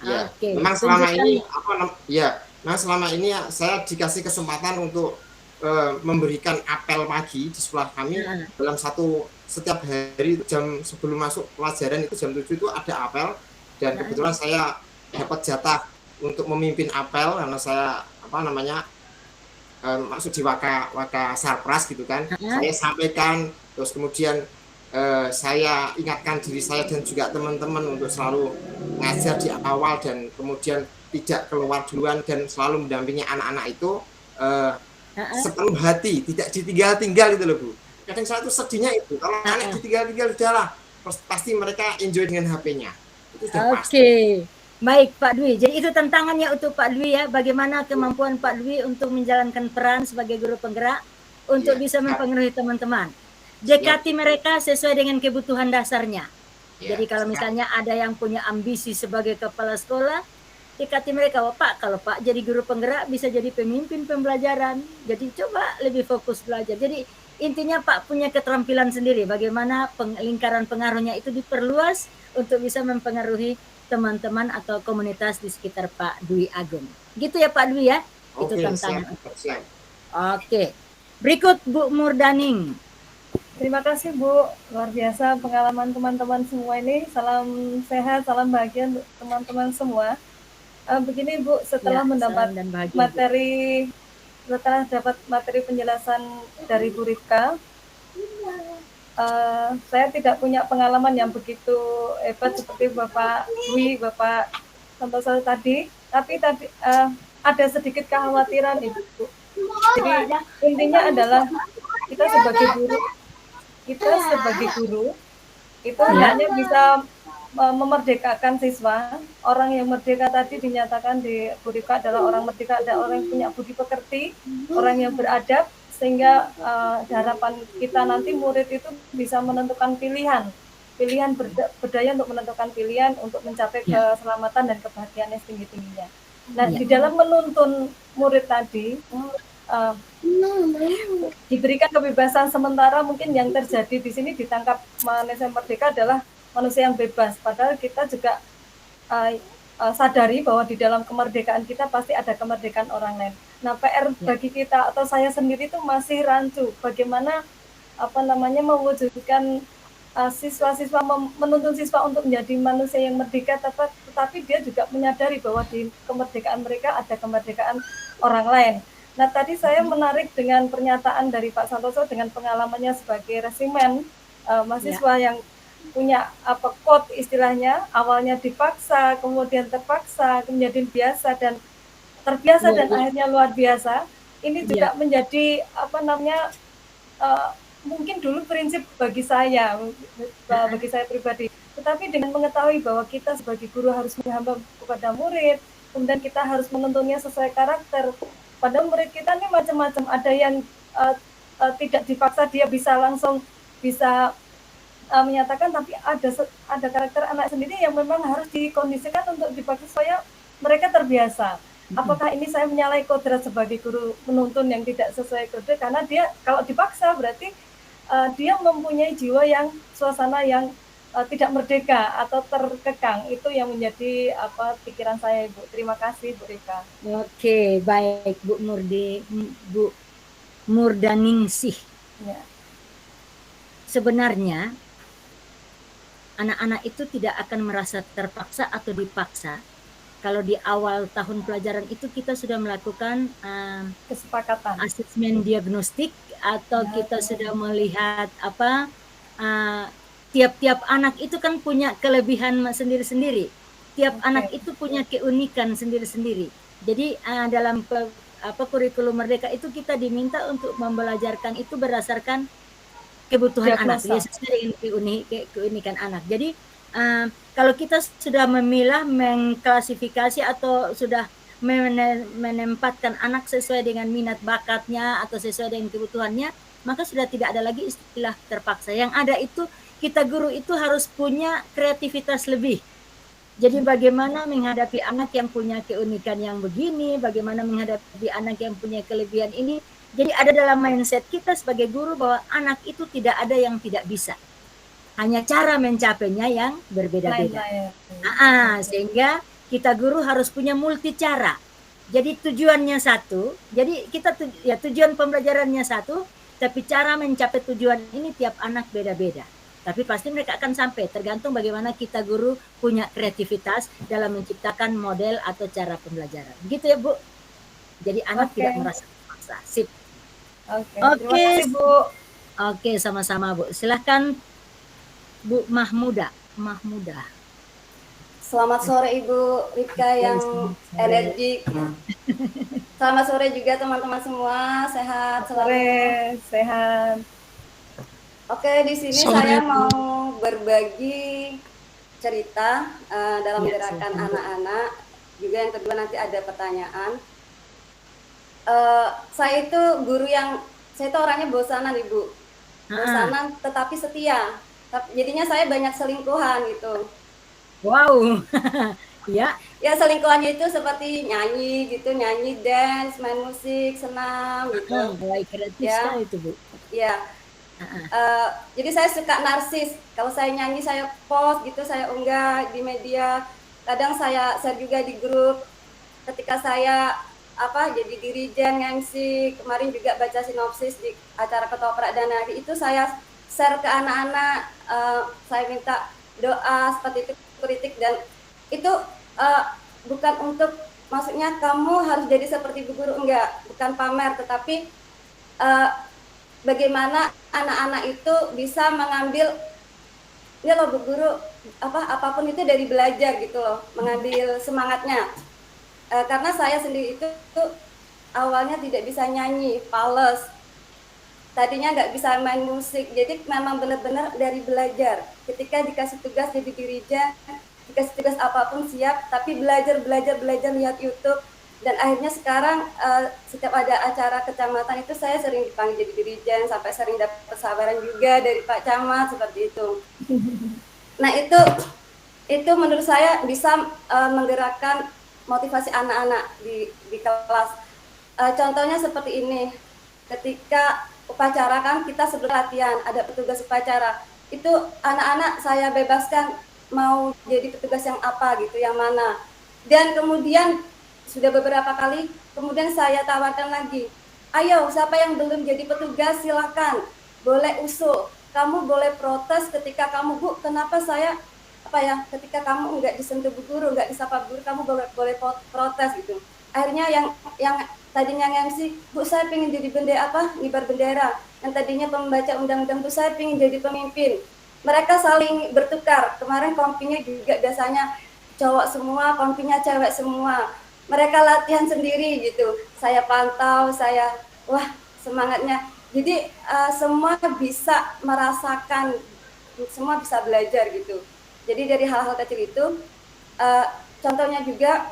Ya. Memang selama ini selama ini saya dikasih kesempatan untuk memberikan apel pagi di sekolah kami dalam setiap hari jam sebelum masuk pelajaran itu jam 7 itu ada apel, dan kebetulan saya dapat jatah untuk memimpin apel karena saya masuk di Waka Sarpras gitu kan. Saya sampaikan, terus kemudian saya ingatkan diri saya dan juga teman-teman untuk selalu ngajar di awal dan kemudian tidak keluar duluan dan selalu mendampingi anak-anak itu sepenuh hati, tidak ditinggal-tinggal itu loh Bu. Kadang saya tuh sedihnya itu, kalau anak ditinggal-tinggal udahlah, pasti mereka enjoy dengan HP-nya. Itu sudah pasti. Baik Pak Dwi, jadi itu tantangannya untuk Pak Dwi ya, bagaimana kemampuan Pak Dwi untuk menjalankan peran sebagai guru penggerak untuk bisa mempengaruhi teman-teman. Dekati mereka sesuai dengan kebutuhan dasarnya. Jadi kalau misalnya ada yang punya ambisi sebagai kepala sekolah, dekati mereka, Pak, kalau Pak jadi guru penggerak bisa jadi pemimpin pembelajaran. Jadi coba lebih fokus belajar. Jadi intinya Pak punya keterampilan sendiri, bagaimana lingkaran pengaruhnya itu diperluas untuk bisa mempengaruhi teman-teman atau komunitas di sekitar Pak Dwi Agung. Gitu ya Pak Dwi ya? Itu tantangan. Oke. Berikut Bu Murdaning. Terima kasih Bu, luar biasa pengalaman teman-teman semua ini. Salam sehat, salam bahagia untuk teman-teman semua. Begini Bu, setelah mendapat materi, setelah dapat materi penjelasan dari Bu Rifka, saya tidak punya pengalaman yang begitu hebat seperti Bapak Dwi, Bapak Santoso tadi, tapi tadi ada sedikit kekhawatiran Ibu. Jadi intinya adalah kita sebagai guru itu hanya bisa memerdekakan siswa. Orang yang merdeka tadi dinyatakan di Bu Rifka adalah orang merdeka, ada orang yang punya budi pekerti, orang yang beradab, sehingga harapan kita nanti murid itu bisa menentukan pilihan berdaya untuk menentukan pilihan untuk mencapai keselamatan dan kebahagiaan yang tinggi-tingginya. Nah, di dalam menuntun murid tadi diberikan kebebasan sementara, mungkin yang terjadi di sini ditangkap manusia merdeka adalah manusia yang bebas, padahal kita juga sadari bahwa di dalam kemerdekaan kita pasti ada kemerdekaan orang lain. Nah, PR bagi kita atau saya sendiri itu masih rancu bagaimana mewujudkan siswa-siswa, menuntun siswa untuk menjadi manusia yang merdeka, tetapi dia juga menyadari bahwa di kemerdekaan mereka ada kemerdekaan orang lain. Nah, tadi saya menarik dengan pernyataan dari Pak Santoso dengan pengalamannya sebagai resimen mahasiswa yang punya quote istilahnya, awalnya dipaksa, kemudian terpaksa, kemudian biasa dan terbiasa dan akhirnya luar biasa. Ini juga menjadi mungkin dulu prinsip bagi saya pribadi. Tetapi dengan mengetahui bahwa kita sebagai guru harus menghamba kepada murid, kemudian kita harus menuntunnya sesuai karakter. Padahal murid kita ini macam-macam, ada yang tidak dipaksa dia bisa langsung bisa menyatakan, tapi ada karakter anak sendiri yang memang harus dikondisikan untuk dipaksa supaya mereka terbiasa. Apakah ini saya menyalahi kodrat sebagai guru menuntun yang tidak sesuai kode? Karena dia kalau dipaksa berarti dia mempunyai jiwa yang suasana yang tidak merdeka atau terkekang. Itu yang menjadi pikiran saya, Ibu. Terima kasih, Bu Rika. Oke, baik Bu Murdaningsih. Ya. Sebenarnya anak-anak itu tidak akan merasa terpaksa atau dipaksa. Kalau di awal tahun pelajaran itu kita sudah melakukan kesepakatan asesmen diagnostik atau kita sudah melihat tiap-tiap anak itu kan punya kelebihan sendiri-sendiri. Tiap anak itu punya keunikan sendiri-sendiri. Jadi dalam kurikulum Merdeka itu kita diminta untuk membelajarkan itu berdasarkan kebutuhan anak, ya sesuai dengan keunikan anak. Jadi kalau kita sudah memilah, mengklasifikasi atau sudah menempatkan anak sesuai dengan minat bakatnya atau sesuai dengan kebutuhannya, maka sudah tidak ada lagi istilah terpaksa. Yang ada itu kita guru itu harus punya kreativitas lebih. Jadi bagaimana menghadapi anak yang punya keunikan yang begini, bagaimana menghadapi anak yang punya kelebihan ini. Jadi ada dalam mindset kita sebagai guru bahwa anak itu tidak ada yang tidak bisa. Hanya cara mencapainya yang berbeda-beda. Sehingga kita guru harus punya multi cara. Jadi tujuannya satu, jadi kita tujuan pembelajarannya satu, tapi cara mencapai tujuan ini tiap anak beda-beda. Tapi pasti mereka akan sampai, tergantung bagaimana kita guru punya kreativitas dalam menciptakan model atau cara pembelajaran. Begitu ya Bu? Jadi anak tidak merasa terpaksa. Sip. Terima kasih Bu. Oke, sama-sama Bu. Silahkan Bu Mahmuda. Selamat sore Ibu Rika yang energik. Selamat sore juga teman-teman semua. Sehat selalu. Sehat. Oke, di sini saya mau berbagi cerita dalam gerakan anak-anak. Juga yang kedua nanti ada pertanyaan. Saya itu saya itu orangnya bosanan Ibu. Bosanan tetapi setia. Jadinya saya banyak selingkuhan gitu. Wow. Ya. Ya selingkuhannya itu seperti nyanyi gitu, nyanyi, dance, main musik, senam gitu. Kreatif sekali itu Bu. Ya. Jadi saya suka narsis. Kalau saya nyanyi saya post gitu, saya unggah di media. Kadang saya share juga di grup. Ketika saya jadi dirijen MC, kemarin juga baca sinopsis di acara Ketoprak dan Nadi, itu saya share ke anak-anak. Saya minta doa seperti itu, kritik, dan itu bukan untuk maksudnya kamu harus jadi seperti Bu Guru, enggak, bukan pamer, tetapi bagaimana anak-anak itu bisa mengambil ini loh Bu Guru, apapun itu dari belajar gitu loh, mengambil semangatnya. Karena saya sendiri itu awalnya tidak bisa nyanyi, pales, tadinya nggak bisa main musik, jadi memang benar-benar dari belajar. Ketika dikasih tugas jadi dirijen, dikasih tugas apapun siap, tapi belajar lihat YouTube. Dan akhirnya sekarang setiap ada acara kecamatan itu saya sering dipanggil jadi dirijen, sampai sering dapat persabaran juga dari Pak Camat seperti itu. Nah itu menurut saya bisa menggerakkan motivasi anak-anak di kelas. Contohnya seperti ini, ketika upacara kan kita sebelum latihan ada petugas upacara, itu anak-anak saya bebaskan mau jadi petugas yang apa gitu, yang mana. Dan kemudian sudah beberapa kali, kemudian saya tawarkan lagi, ayo siapa yang belum jadi petugas silakan, boleh usul, kamu boleh protes ketika kamu, Bu, kenapa saya ketika kamu nggak disentuh Bu Guru, nggak disapa Bu Guru, kamu boleh protes gitu. Akhirnya yang tadinya MC, Bu saya pengen jadi ngibar bendera, yang tadinya pembaca undang-undang, Bu saya pengen jadi pemimpin. Mereka saling bertukar. Kemarin kompinya juga biasanya cowok semua, kompinya cewek semua. Mereka latihan sendiri gitu. Saya pantau, wah semangatnya. Jadi semua bisa merasakan, semua bisa belajar gitu. Jadi dari hal-hal kecil itu, contohnya juga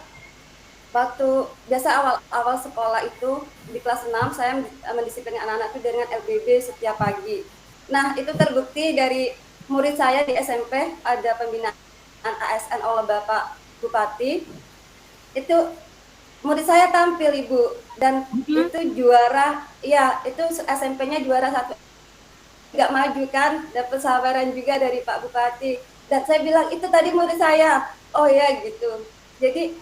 waktu biasa awal-awal sekolah itu di kelas 6 saya mendisiplinkan anak-anak itu dengan LBB setiap pagi. Nah, itu terbukti dari murid saya di SMP, ada pembinaan ASN oleh Bapak Bupati. Itu murid saya tampil Ibu, dan itu juara, ya itu SMP-nya juara 1. Nggak maju kan, dapat saweran juga dari Pak Bupati. Dan saya bilang, itu tadi murid saya. Oh ya gitu. Jadi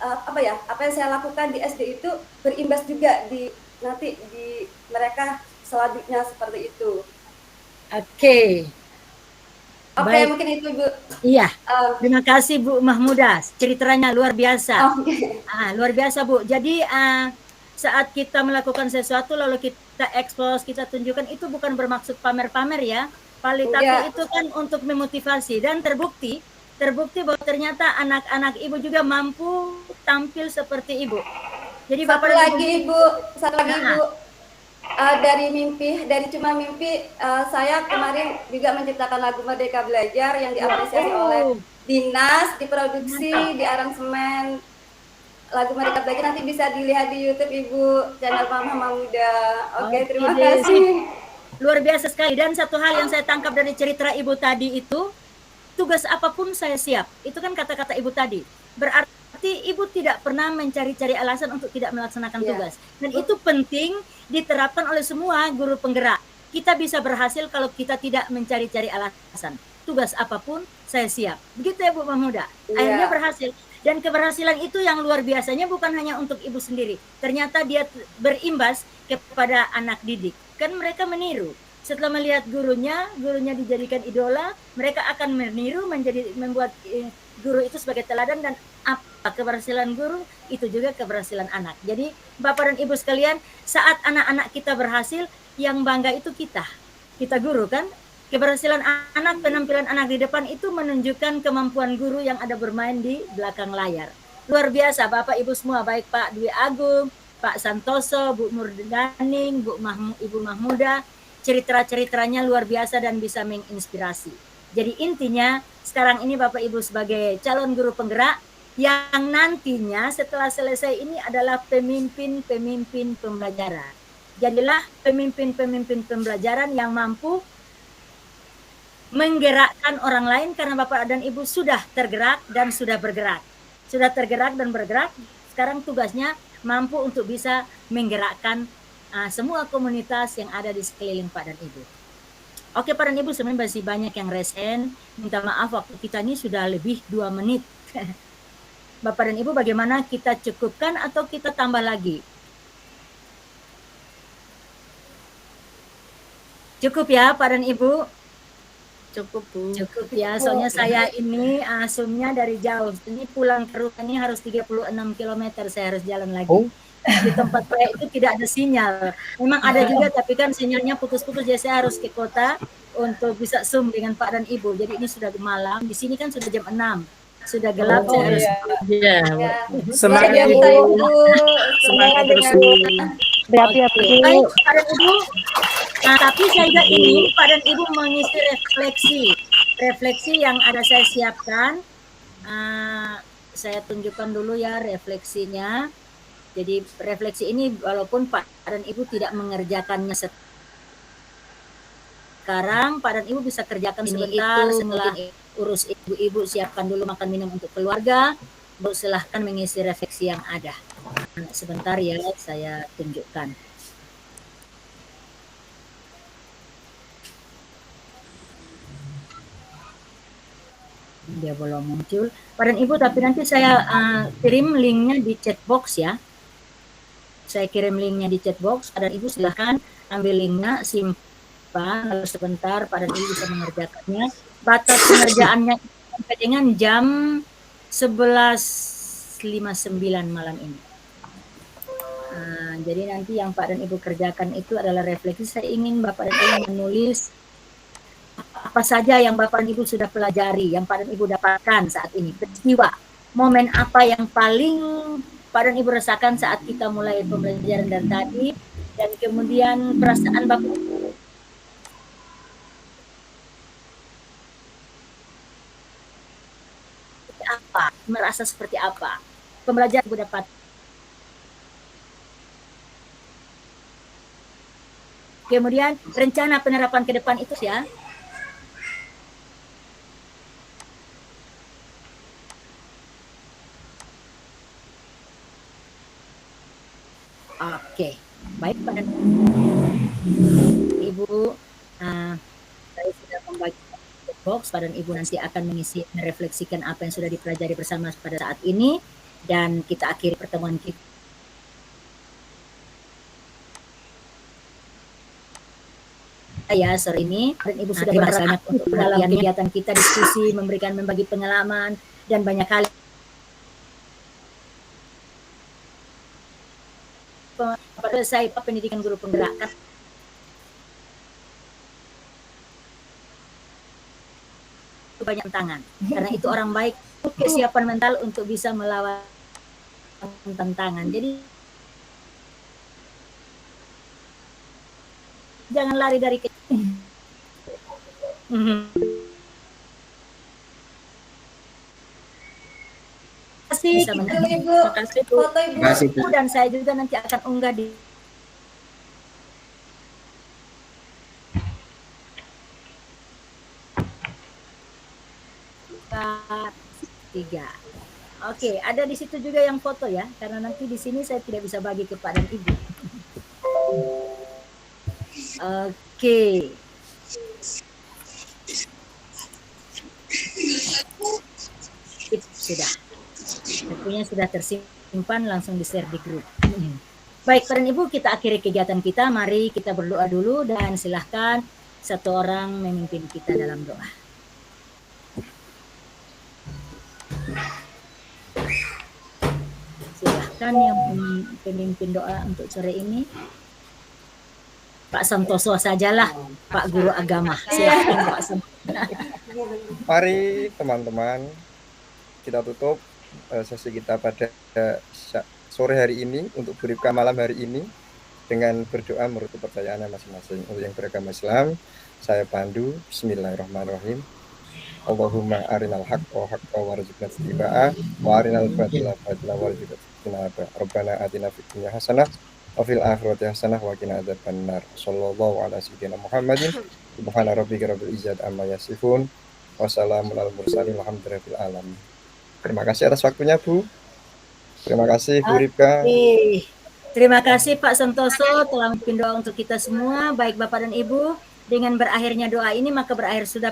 apa yang saya lakukan di SD itu berimbas juga di nanti di mereka selanjutnya seperti itu. Oke. Oke, Baik. mungkin itu Bu. Iya. Terima kasih Bu Mahmudah. Ceritanya luar biasa. Oke. Luar biasa Bu. Jadi saat kita melakukan sesuatu lalu kita expose, kita tunjukkan, itu bukan bermaksud pamer-pamer ya. Tapi itu kan untuk memotivasi, dan terbukti bahwa ternyata anak-anak Ibu juga mampu tampil seperti Ibu. Jadi satu lagi Ibu, dari cuma mimpi, saya kemarin juga menciptakan lagu Merdeka Belajar yang diapresiasi oleh Dinas, diproduksi, di aransemen. Lagu Merdeka Belajar nanti bisa dilihat di YouTube Ibu, channel Mama Muda. Oke, terima kasih. Luar biasa sekali. Dan satu hal yang saya tangkap dari cerita Ibu tadi itu, tugas apapun saya siap. Itu kan kata-kata Ibu tadi. Berarti Ibu tidak pernah mencari-cari alasan untuk tidak melaksanakan tugas. Dan itu penting diterapkan oleh semua guru penggerak. Kita bisa berhasil kalau kita tidak mencari-cari alasan. Tugas apapun saya siap. Begitu ya Bu Mahmudah. Akhirnya berhasil. Dan keberhasilan itu yang luar biasanya bukan hanya untuk Ibu sendiri. Ternyata dia berimbas kepada anak didik. Kan mereka meniru. Setelah melihat gurunya dijadikan idola, mereka akan meniru, membuat guru itu sebagai teladan, dan apa keberhasilan guru, itu juga keberhasilan anak. Jadi Bapak dan Ibu sekalian, saat anak-anak kita berhasil, yang bangga itu kita guru kan. Keberhasilan anak, penampilan anak di depan itu menunjukkan kemampuan guru yang ada bermain di belakang layar. Luar biasa Bapak Ibu semua, baik Pak Dwi Agung, Pak Santoso, Bu Murdaning, Ibu Mahmudah, cerita-ceritanya luar biasa dan bisa menginspirasi. Jadi intinya sekarang ini Bapak Ibu sebagai calon guru penggerak yang nantinya setelah selesai ini adalah pemimpin pembelajaran. Jadilah pemimpin pembelajaran yang mampu menggerakkan orang lain, karena Bapak dan Ibu sudah tergerak dan sudah bergerak. Sudah tergerak dan bergerak, sekarang tugasnya mampu untuk bisa menggerakkan semua komunitas yang ada di sekeliling Pak dan Ibu. Oke Pak dan Ibu, sebenarnya masih banyak yang resen. Minta maaf waktu kita ini sudah lebih 2 menit. Bapak dan Ibu, bagaimana, kita cukupkan atau kita tambah lagi? Cukup ya Pak dan Ibu? Cukup Bu. Cukup ya, soalnya saya ini asumnya dari jauh. Ini pulang ke rumah ini harus 36 km saya harus jalan lagi. Di tempat saya itu tidak ada sinyal. Memang ada juga, tapi kan sinyalnya putus-putus, jadi saya harus ke kota untuk bisa Zoom dengan Pak dan Ibu. Jadi ini sudah malam, di sini kan sudah jam 6. Sudah gelap, saya harus. Semangat Ibu. Semangat terus Bu. Baik Pak dan Ibu. Nah, tapi saya juga ingin Pak dan Ibu mengisi refleksi yang ada saya siapkan. Saya tunjukkan dulu ya refleksinya. Jadi refleksi ini walaupun Pak dan Ibu tidak mengerjakannya sekarang, Pak dan Ibu bisa kerjakan sebentar setelah urus ibu-ibu, siapkan dulu makan minum untuk keluarga, baru silahkan mengisi refleksi yang ada. Sebentar ya, saya tunjukkan. Dia belum muncul. Pak dan Ibu, tapi nanti saya kirim linknya di chat box ya. Saya kirim linknya di chat box. Pak dan Ibu silahkan ambil linknya, simpan, lalu sebentar Pak dan Ibu bisa mengerjakannya. Batas pengerjaannya sampai dengan jam 11.59 malam ini. Jadi nanti yang Pak dan Ibu kerjakan itu adalah refleksi. Saya ingin Bapak dan Ibu menulis apa saja yang Bapak dan Ibu sudah pelajari, yang Pak dan Ibu dapatkan saat ini, peristiwa, momen apa yang paling Pak dan Ibu rasakan saat kita mulai pembelajaran dari tadi, dan kemudian perasaan Bapak apa, merasa seperti apa pembelajaran Ibu dapat. Kemudian rencana penerapan ke depan itu ya. Oke, baik Pak dan Ibu, saya sudah membagi box. Pak dan Ibu nanti akan mengisi, merefleksikan apa yang sudah dipelajari bersama pada saat ini, dan kita akhiri pertemuan kita. Ya, sore ini dan Ibu sudah banyak untuk dalam kegiatan kita, diskusi, membagi pengalaman dan banyak hal. Pada saya pendidikan guru penggerak banyak tantangan, karena itu orang baik kesiapan mental untuk bisa melawan tantangan. Jadi jangan lari dari Terima kasih Bu. Dan saya juga nanti akan unggah di tiga. Oke, ada di situ juga yang foto ya, karena nanti di sini saya tidak bisa bagi ke Pak dan Ibu. Oke. Sudah. Tentunya sudah tersimpan, langsung di-share di grup. Baik, Pak dan Ibu, kita akhiri kegiatan kita. Mari kita berdoa dulu dan silahkan satu orang memimpin kita dalam doa. Silahkan yang pemimpin doa untuk sore ini. Pak Santoso sajalah, Pak Guru Agama. Silahkan Pak Santoso. Mari teman-teman, kita tutup sesi kita pada sore hari ini untuk berbuka malam hari ini dengan berdoa menurut kepercayaan masing-masing. Untuk yang beragama Islam, saya pandu. Bismillahirrahmanirrahim. Allahumma arinal haqqa haqqa warzuqna ittiba'ah wa arinal batila batila warzuqna ijtinaba. Rabbana atina fid dunya hasanah wa fil akhirati hasanah wa qina adzabannar. Shallallahu ala sayyidina Muhammadin. Subhana rabbika rabbil izzati amma yasifun. Wassalamun alal mursalin walhamdulillahi alamin. Terima kasih atas waktunya, Bu. Terima kasih, Bu Ripka. Terima kasih Pak Santoso telah memimpin doa untuk kita semua. Baik Bapak dan Ibu, dengan berakhirnya doa ini maka berakhir sudah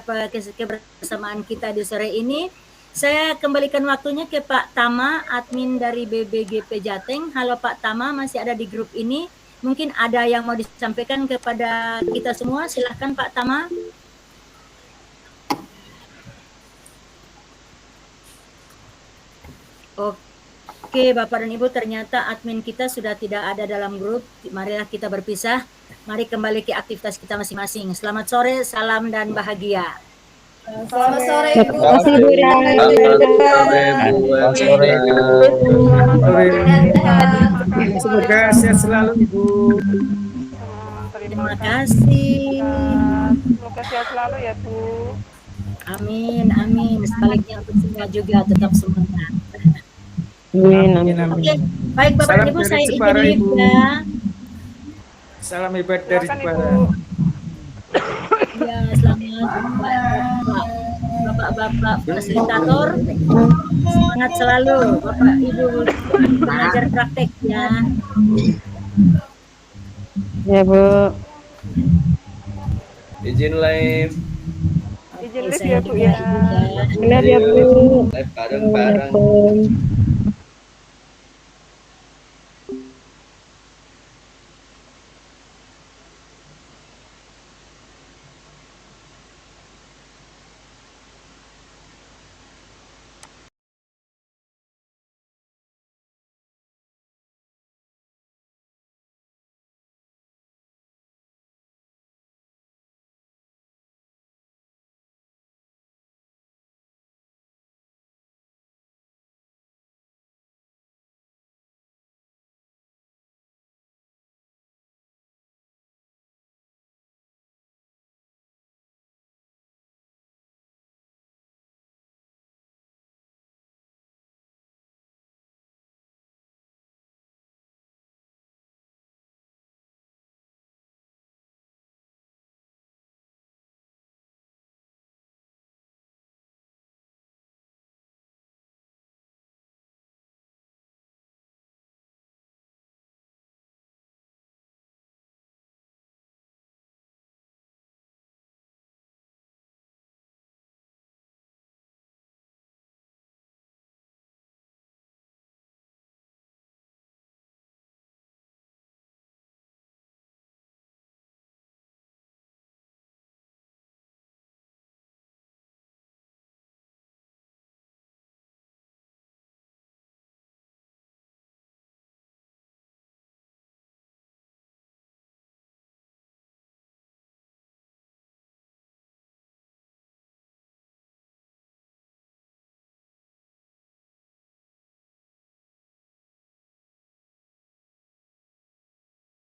kebersamaan kita di sore ini. Saya kembalikan waktunya ke Pak Tama, admin dari BBGP Jateng. Halo Pak Tama, masih ada di grup ini. Mungkin ada yang mau disampaikan kepada kita semua. Silahkan Pak Tama. Oke Bapak dan Ibu, ternyata admin kita sudah tidak ada dalam grup. Marilah kita berpisah. Mari kembali ke aktivitas kita masing-masing. Selamat sore, salam dan bahagia. Selamat sore Ibu. Semoga sehat selalu Ibu. Terima kasih. Semoga sehat selalu ya Bu. Amin, amin. Sebaliknya untuk semua juga tetap semangat. Amin, amin. Oke, baik Bapak dan Ibu, saya izin ya. Salam hebat dari Jepara. Ya, selamat Bapak-bapak fasilitator. Semangat selalu Bapak Ibu mengajar praktek ya. Ya, Bu. Izin live. Izin live ya Bu ya. Live ya Bu. Live bareng-bareng.